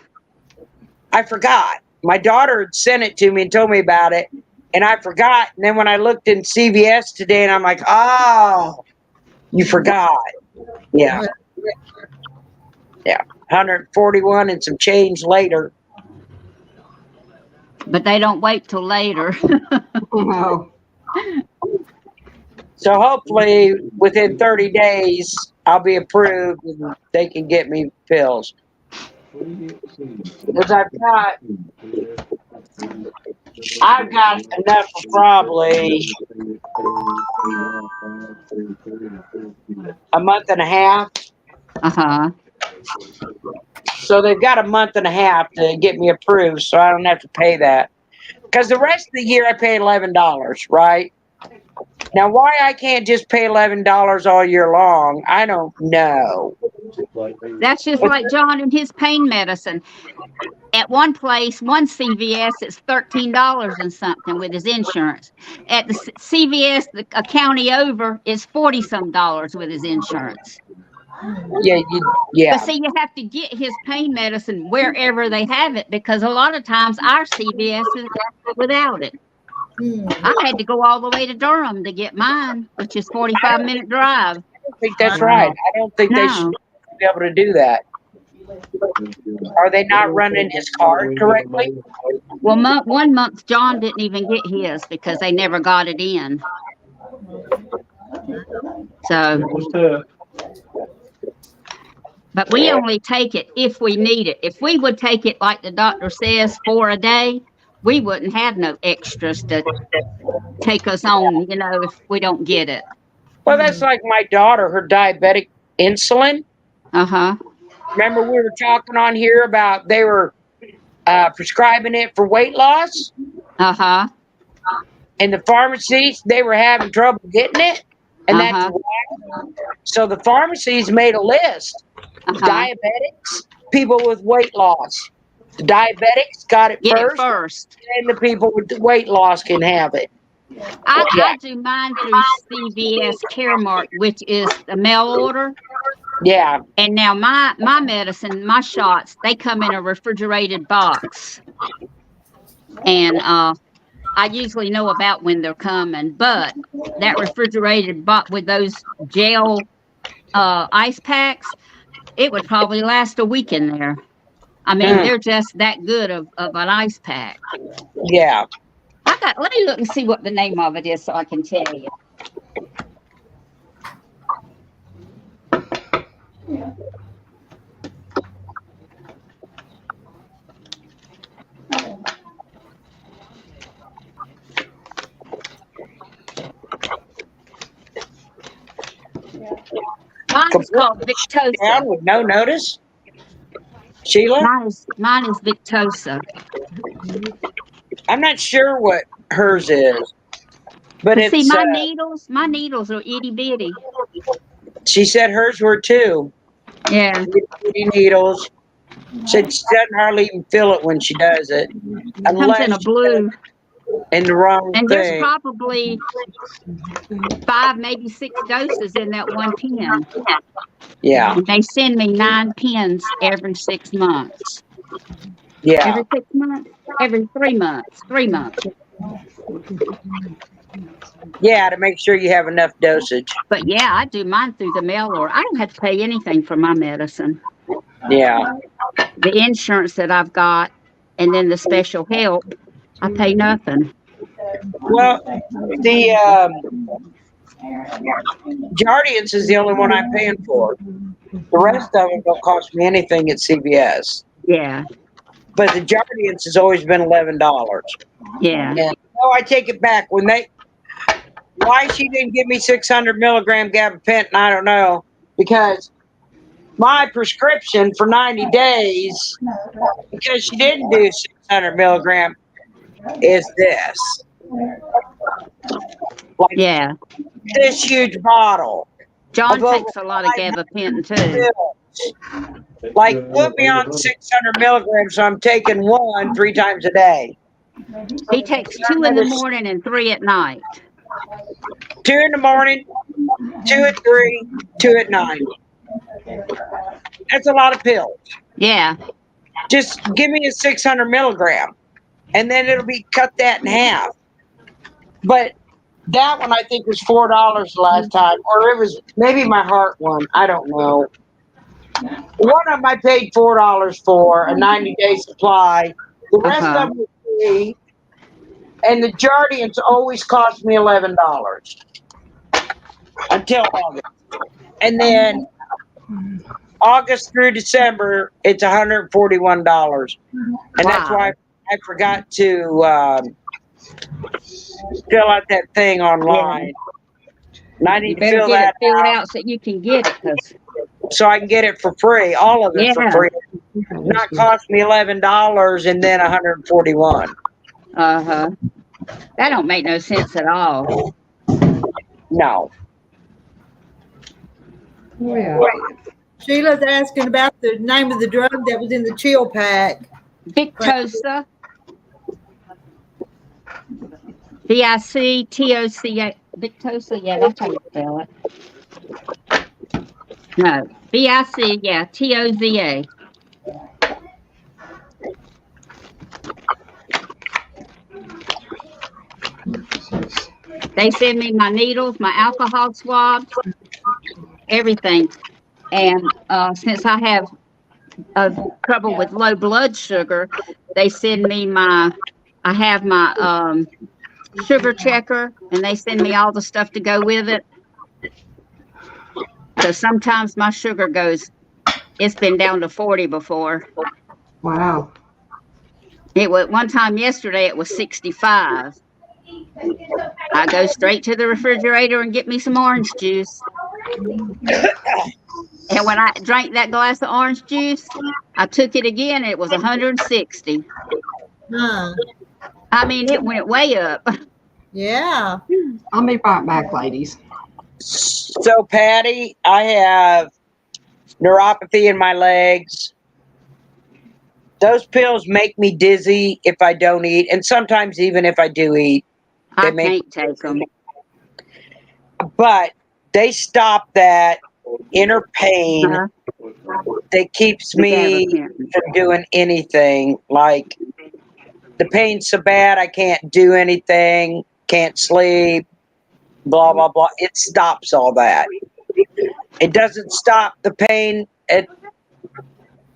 I forgot. My daughter had sent it to me and told me about it, and I forgot. And then when I looked in CVS today, and I'm like, oh, you forgot. Yeah. Yeah. 141 and some change later. But they don't wait till later. No. So hopefully within 30 days I'll be approved and they can get me pills. Because I've got enough for probably a month and a half. Uh-huh. So they've got a month and a half to get me approved, so I don't have to pay that. Because the rest of the year I pay $11, right? Now why I can't just pay $11 all year long, I don't know. That's just like John and his pain medicine. At one place, one CVS, it's $13 and something with his insurance. At the CVS, a county over, is 40 some dollars with his insurance. Yeah, But see, you have to get his pain medicine wherever they have it because a lot of times our CVS is without it. Hmm. I had to go all the way to Durham to get mine, which is 45-minute drive. I don't think that's right. I don't think they should No. be able to do that. Are they not running his card correctly? Well, 1 month John didn't even get his because they never got it in. So, but we only take it if we need it. If we would take it like the doctor says 4 a day, we wouldn't have no extras to take us on, if we don't get it. Well, that's like my daughter, her diabetic insulin. Uh-huh. Remember we were talking on here about they were prescribing it for weight loss? Uh-huh. And the pharmacies, they were having trouble getting it. And that's Uh-huh. why. So the pharmacies made a list. Uh-huh. Diabetics, people with weight loss. The diabetics got it Get first, it first. and the people with the weight loss can have it. I do mine through CVS Caremark, which is the mail order. Yeah. And now my medicine, my shots, they come in a refrigerated box. And I usually know about when they're coming, but that refrigerated box with those gel ice packs, it would probably last a week in there. I mean, they're just that good of an ice pack. Yeah. Let me look and see what the name of it is so I can tell you. Mine is called Down Victosa. with no notice? Sheila? Mine is Victosa. I'm not sure what hers is. But it's See, my needles are itty bitty. she said hers were too. Yeah. Itty needles. Said she doesn't hardly even feel it when she does it. Comes in a blue. In the wrong And thing. there's probably 5, maybe 6 doses in that one pen. Yeah. And they send me 9 pens every 6 months. Yeah. Every 6 months? Every 3 months. 3 months. Yeah, to make sure you have enough dosage. But yeah, I do mine through the mail order. I don't have to pay anything for my medicine. Yeah. The insurance that I've got and then the special help, I pay nothing. Well, the Jardiance is the only one I'm paying for. The rest of them don't cost me anything at CVS. Yeah. But the Jardiance has always been $11. Yeah. And I take it back. why she didn't give me 600 milligram gabapentin, I don't know. Because my prescription for 90 days, because she didn't do 600 milligram, is this. Like Yeah. this huge bottle John of over takes a lot of 500 gabapentin too. pills. Like put me on 600 milligrams, so I'm taking one 3 times a day. He takes 2 in the morning and 3 at night. 2 in the morning, 2 at 3, 2 at 9. That's a lot of pills. Yeah. Just give me a 600 milligram, and then it'll be cut that in half. But that one I think was $4 the last time, or it was maybe my heart one. I don't know. One of them I paid $4 for a 90-day supply. The rest Uh-huh. of them were free, and the Jardians always cost me $11 until August, and then August through December it's $141, and that's Wow. why I forgot to fill out that thing online. And I You need to better fill get it that filled out out so you can get it, cause so I can get it for free, all of it for yeah. free. Not cost me $11 and then $141. Uh-huh. That don't make no sense at all. No. Yeah. Sheila's asking about the name of the drug that was in the chill pack. Victosa. Victoca. Victosa, yeah, that's how you spell it. No. Vic, yeah, Toza. They send me my needles, my alcohol swabs, everything. And since I have trouble with low blood sugar, they send me I have my sugar checker, and they send me all the stuff to go with it. So sometimes my sugar it's been down to 40 before. Wow. It was one time yesterday, it was 65. I go straight to the refrigerator and get me some orange juice. And when I drank that glass of orange juice, I took it again, and it was 160. Huh. I mean, it went way up. Yeah. I'll be right back, ladies. So, Patty, I have neuropathy in my legs. Those pills make me dizzy if I don't eat, and sometimes even if I do eat, I they make can't take them. but they stop that inner pain that keeps The me gabapentin. from doing anything. Like the pain's so bad I can't do anything, can't sleep, blah blah blah. It stops all that. It doesn't stop the pain. It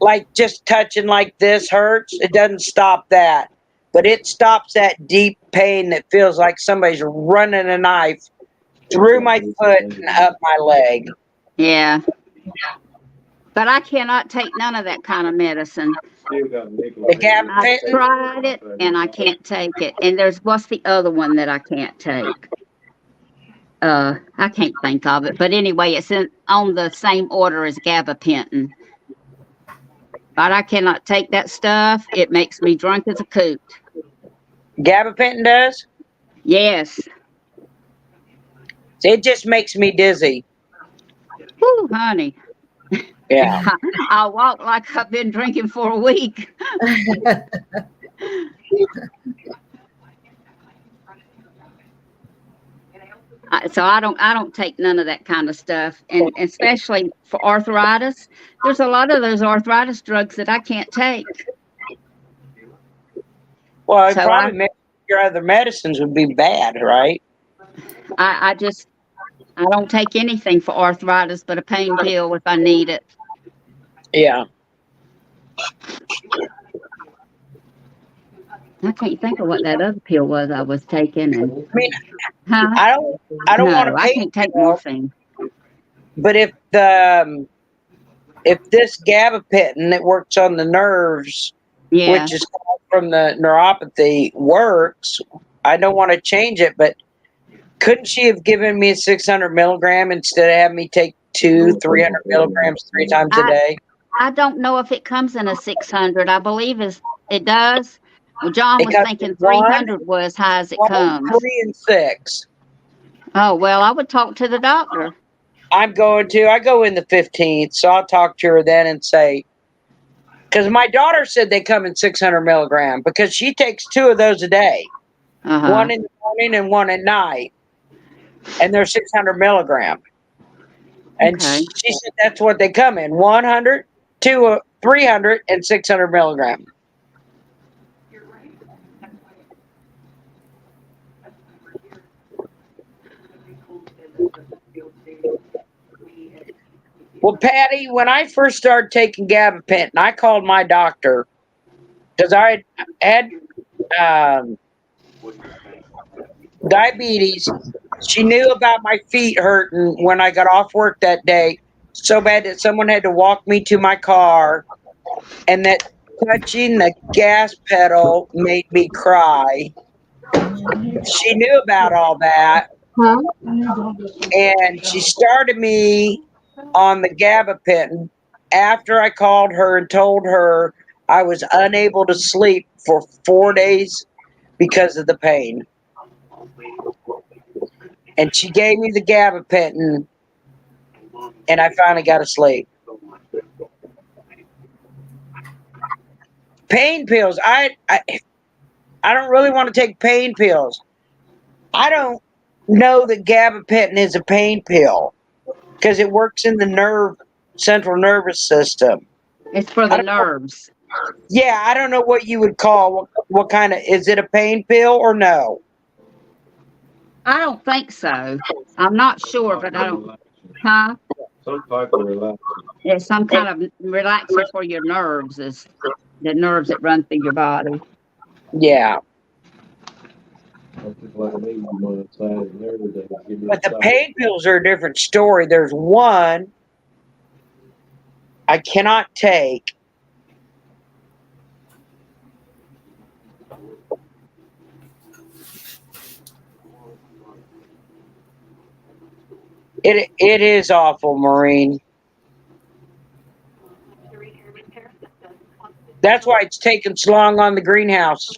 like just touching like this hurts. It doesn't stop that, but it stops that deep pain that feels like somebody's running a knife through my foot and up my leg. Yeah. But I cannot take none of that kind of medicine. The gabapentin. I've tried it, and I can't take it. And what's the other one that I can't take? I can't think of it. But anyway, it's on the same order as gabapentin. But I cannot take that stuff. It makes me drunk as a coot. Gabapentin does? Yes. It just makes me dizzy. Whew, honey. Yeah. I walk like I've been drinking for a week. So I don't take none of that kind of stuff, and especially for arthritis. There's a lot of those arthritis drugs that I can't take. Well, it So probably makes your other medicines would be bad, right? I don't take anything for arthritis but a pain pill if I need it. Yeah. I can't think of what that other pill was I was taking. And, I mean, huh? I don't want No, to I pay can't take pill, morphine. but if this gabapentin that works on the nerves, Yeah. which is from the neuropathy, works, I don't want to change it, but Couldn't she have given me a 600 milligram instead of having me take 300 milligrams 3 times a day? I don't know if it comes in a 600. I believe it does. Well, John It was comes thinking in 1, 300 was as high as it 1, comes. 3, and 6. Oh, well, I would talk to the doctor. I go in the 15th, so I'll talk to her then and say, because my daughter said they come in 600 milligram because she takes 2 of those a day, Uh-huh. one in the morning and one at night, and they're 600 milligram. And Okay. she said that's what they come in: 100, 300, and 600 milligram. Well, Patty, when I first started taking gabapentin, I called my doctor because I had diabetes. She knew about my feet hurting when I got off work that day so bad that someone had to walk me to my car, and that touching the gas pedal made me cry. She knew about all that, Huh? and she started me on the gabapentin after I called her and told her I was unable to sleep for 4 days because of the pain. And she gave me the gabapentin, and I finally got to sleep. Pain pills. I don't really want to take pain pills. I don't know that gabapentin is a pain pill because it works in the central nervous system. It's for the nerves. Yeah, I don't know what you would call what kind of, is it a pain pill or no? I don't think so. I'm not sure, but I don't. Huh? Some type of relaxant. It's some kind of relaxer for your nerves. Is the nerves that run through your body. Yeah. That's just like me, you know, inside nerve that give me But the a pain pills are a different story. There's one I cannot take. It is awful, Maureen. That's why it's taken so long on the greenhouse,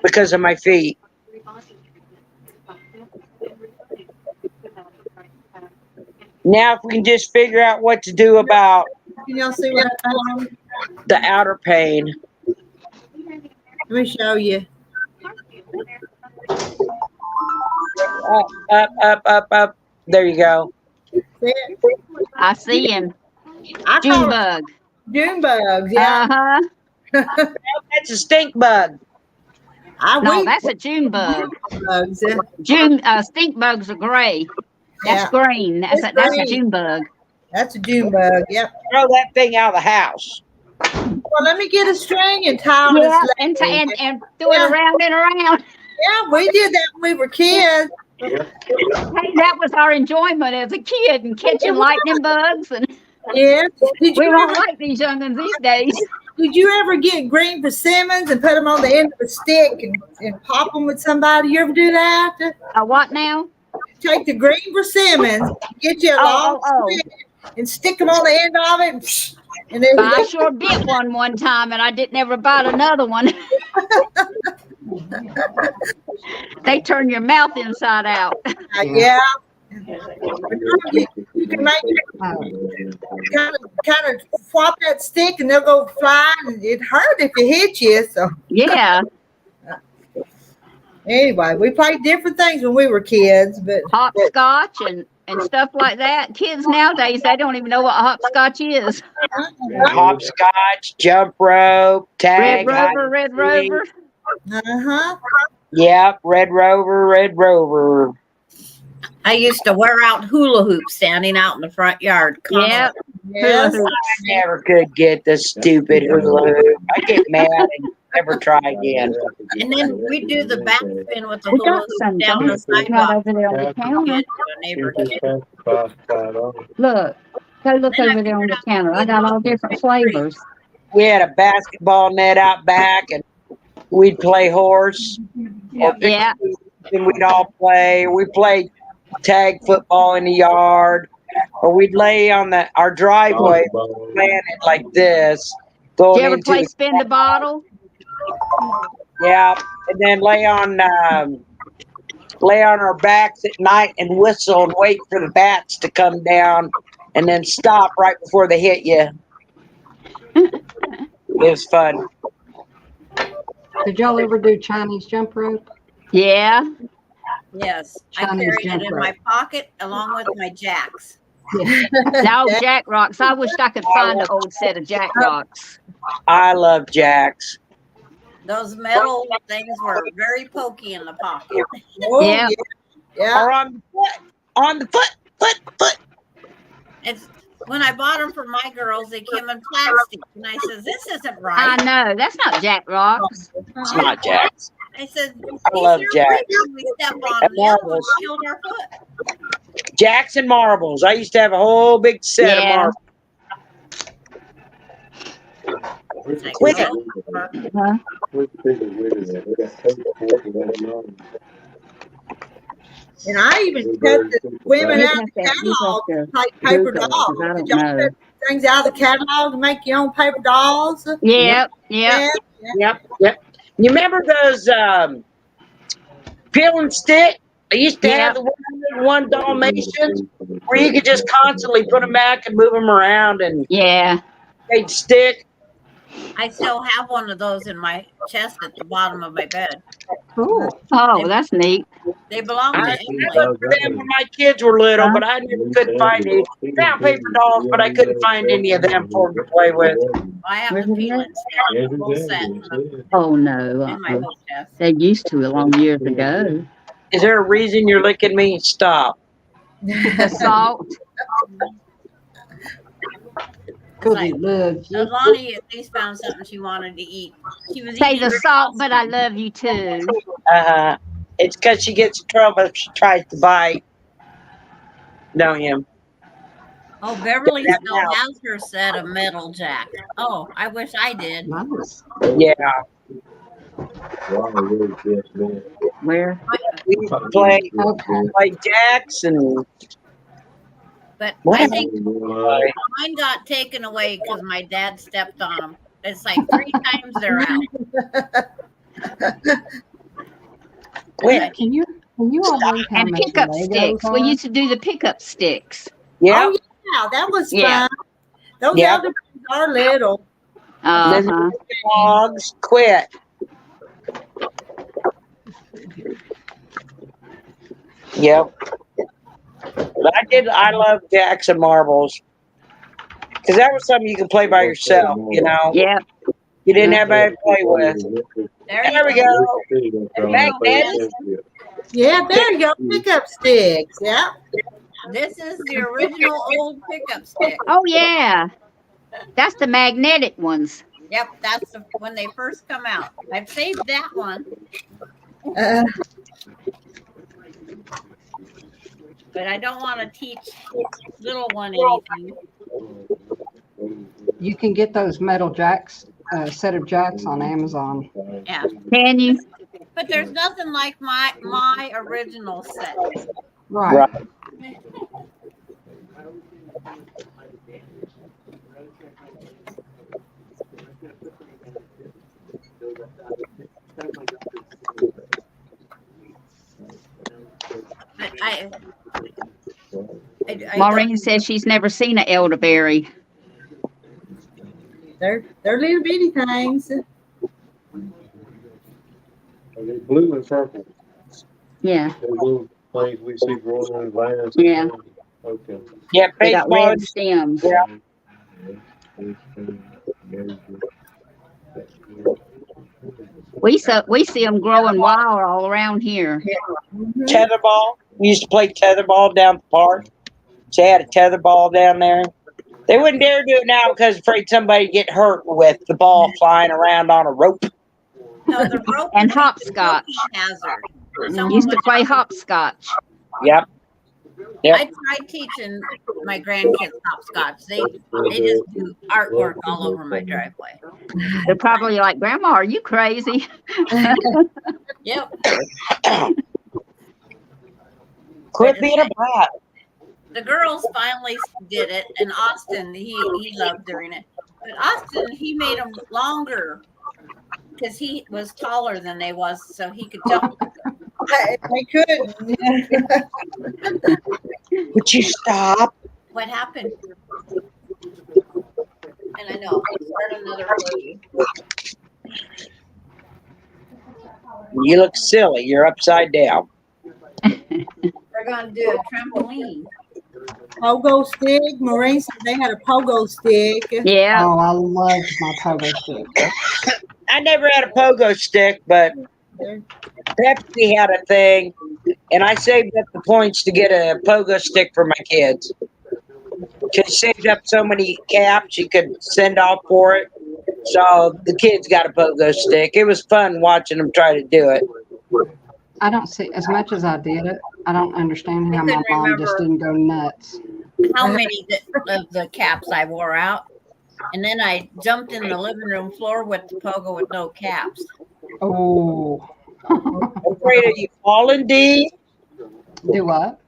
because of my feet. Now, if we can just figure out what to do about Can y'all see what I found? the outer pain. Let me show you. Up. There you go. See it? I see him. I June call it bug. June bugs. Yeah. Uh-huh. That's a stink bug. No, that's a June bug. bugs. Stink bugs are gray. That's Yeah. green. That's a green. June bug. That's a June bug. Yep. Throw that thing out of the house. Well, let me get a string and tie on Yeah, its leg. and do it around and around. Yeah, we did that when we were kids. Hey, that was our enjoyment as a kid and catching lightning bugs. And Yeah. Did we you won't ever? like these youngins these days. Did you ever get green persimmons and put them on the end of a stick and pop them with somebody? You ever do that? What now? Take the green persimmons, get you a long stick, and stick them on the end of it. And then I sure bit one time, and I didn't ever bite another one. They turn your mouth inside out. Yeah. You can make it kind of swap that stick, and they'll go flying. And it hurt if it hit you. So Yeah. anyway, we played different things when we were kids, but Hopscotch and stuff like that. Kids nowadays, they don't even know what hopscotch is. Hopscotch, jump rope, tag, Red Rover. Yep, Red Rover. I used to wear out hula hoops standing out in the front yard. Yep. yes. I never could get the stupid hula hoop. I get mad and never try again. And then we do the backspin with the We hula got hoop some down the right sidewalk. over there on the counter. Get to a neighbor kid. Look, go look over there on the counter. I got all different flavors. We had a basketball net out back, and we'd play horse. Yeah. and we'd all play. We played tag football in the yard, or we'd lay on our driveway, Dodgeball. playing it like this, Did going you ever into play the spin the bottle? yeah, and then lay on our backs at night and whistle and wait for the bats to come down, and then stop right before they hit you. It was fun. Did y'all ever do Chinese jump rope? Yeah. Yes, I Chinese carried it jump in rope. my pocket along with my jacks. No, Jack Rocks. I wished I could find an old set of Jack Rocks. I love jacks. Those metal things were very pokey in the pocket. Oh, Yeah. yeah. Or on the foot. It's when I bought them for my girls, they came in plastic, and I said, "This isn't I right." know. That's not Jack Rocks. It's not jacks. I said, I love "These are jacks. real." We step on And them, the other one marbles. killed our foot. Jacks and marbles. I used to have a whole big set of Yeah. marbles. Quit it. Huh? Which people with it? They got paper for it, they got none. And I even cut the women out of the catalog to make paper dolls. Did y'all cut things out of the catalog to make your own paper dolls? Yep. Yep. Yep. You remember those peel and stick? I used to have the 101 Dalmatians where you could just constantly put them back and move them around and Yeah. they'd stick. I still have one of those in my chest at the bottom of my bed. Cool. Oh, that's neat. They belong to I Emily. looked for them when my kids were little, but I never could find any. Found paper dolls, but I couldn't find any of them for them to play with. I have the peel and stick, the whole set in Oh no. my book chest. They used to a long years ago. Is there a reason you're licking me? Stop. The salt. Because he loves you. Lonnie at least found something she wanted to eat. She was Say eating the salt, but I love you too. It's because she gets in trouble if she tries to bite. Don't you? Oh, Beverly Yeah, still now. has her set of metal jacks. Oh, I wish I did. Nice. Yeah. Wow, really just man. Where? We used to play jacks and But what? I think mine got taken away because my dad stepped on them. It's like 3 times they're out. Quit. Can you all believe how And much pickup Legos sticks. are? We used to do the pickup sticks. Yeah. Oh, yeah, that was Yeah. fun. Those Yeah. elderberries are little. Uh-huh. Dogs. Quit. Yep. But I love jacks and marbles. Because that was something you could play by yourself, you know? Yep. You didn't have anybody to play with. There we go. Magnetic. Yeah, there you go. Pickup sticks. Yeah. This is the original old pickup stick. Oh yeah. That's the magnetic ones. Yep, that's when they first come out. I've saved that one, Uh, but I don't want to teach little one anything. You can get those metal jacks, set of jacks on Amazon. Yeah, Can you? but there's nothing like my original set. Right. But I Maureen don't- says she's never seen an elderberry. they're little bitty things. Blue and purple. Yeah. The little things we see growing in vines. Yeah. Okay. Yeah, They got baseball. red stems. Yeah. We see them growing wild all around here. Tetherball. We used to play tetherball down the park. So they had a tetherball down there. They wouldn't dare do it now because afraid somebody would get hurt with the ball flying around on a rope. No, the rope And is a hopscotch. hazard. Used to play hopscotch. Yep. Yep. I tried teaching my grandkids hopscotch. They just do artwork all over my driveway. They're probably like, Grandma, are you crazy? Yep. Quit being a brat. The girls finally did it, and Austin, he loved doing it. But Austin, he made them longer because he was taller than they was, so he could jump. I couldn't. Would you stop? What happened? And I know, I'll start another for you. You look silly. You're upside down. We're going to do a trampoline. Pogo stick. Maureen said they had a pogo stick. Yeah. Oh, I loved my pogo stick. I never had a pogo stick, but Pepsi had a thing, and I saved up the points to get a pogo stick for my kids. She saved up so many caps you could send off for it. So the kids got a pogo stick. It was fun watching them try to do it. I don't see, as much as I did it, I don't understand how my couldn't mom just remember. didn't go nuts. How many of the caps I wore out. And then I jumped in the living room floor with the pogo with no caps. Oh. Afraid of you falling, Dee? Do what?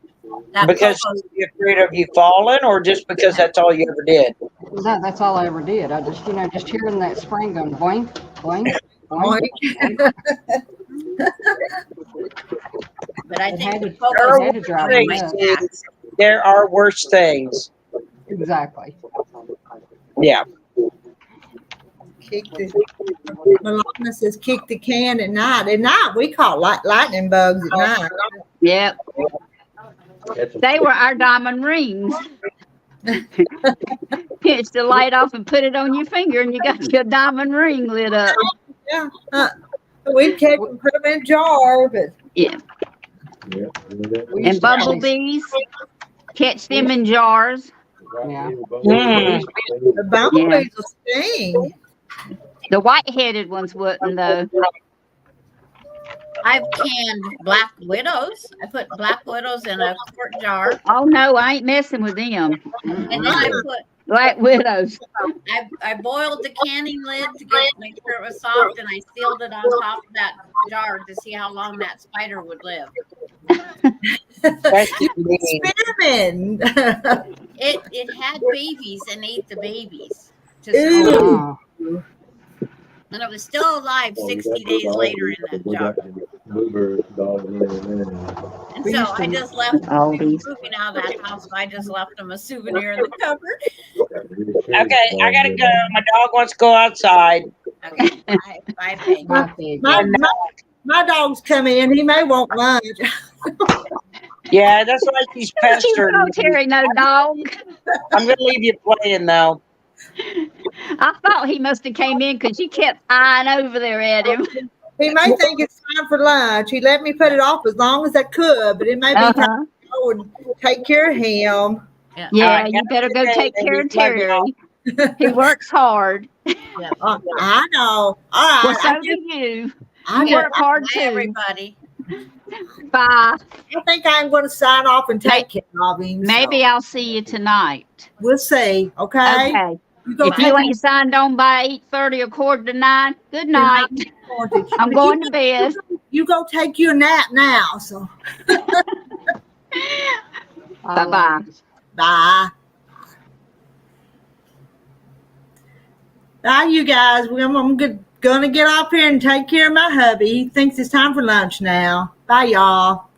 That Because pogo, you're afraid of you falling, or just because that's all you ever did? No, that's all I ever did. I just, just hearing that spring going boing, boing, boing. but I It think had the to- pogo it had to drive me Things, nuts. there are worse things. Exactly. Yeah. Milana says kick the can at night. At night, we caught lightning bugs at night. Yep. They were our diamond rings. Pinch the light off and put it on your finger, and you got your diamond ring lit up. Yeah. We'd catch them, put them in a jar, but Yeah. Yeah. We And used to chase- bumblebees, catch them in jars. Yeah. Mm. the bumblebees will sting. The white-headed ones wouldn't, though. I've canned black widows. I put black widows in a quart jar. Oh, no, I ain't messing with them. And then I put Black widows. I boiled the canning lid to make sure it was soft, and I sealed it on top of that jar to see how long that spider would live. That's just mean. Spearmint. It had babies and ate the babies to Ew. survive. Oh, And it was still alive 60 days later in that jar. Bluebird dog in there. And We so used to- I just left All them these. moving out of that house. So I just left them a souvenir in the cupboard. Okay, I gotta go. My dog wants to go outside. Okay, bye, Peggy. my big. My dog's come in. He may want lunch. Yeah, that's why she's Don't you pestering know, me. Terry, no dog. I'm gonna leave you playing though. I thought he must have came in because you kept eyeing over there at him. He may think it's time for lunch. He let me put it off as long as I could, but it may be time Uh-huh. to go and take care of him. Yeah, right, you better go okay, take care of love y'all. Terry. He works hard. I know. All right. Well, so do you. I, You work hard Bye, too. everybody. Bye. I think I'm going to sign off and take care of him. so Maybe I'll see you tonight. we'll see. Okay. Okay. You go If you ain't signed on by 8:30 or 8:45, good night. I'm going to bed. You go take your nap now. So Bye-bye. bye. Bye, you guys. I'm going to get off here and take care of my hubby. He thinks it's time for lunch now. Bye, y'all.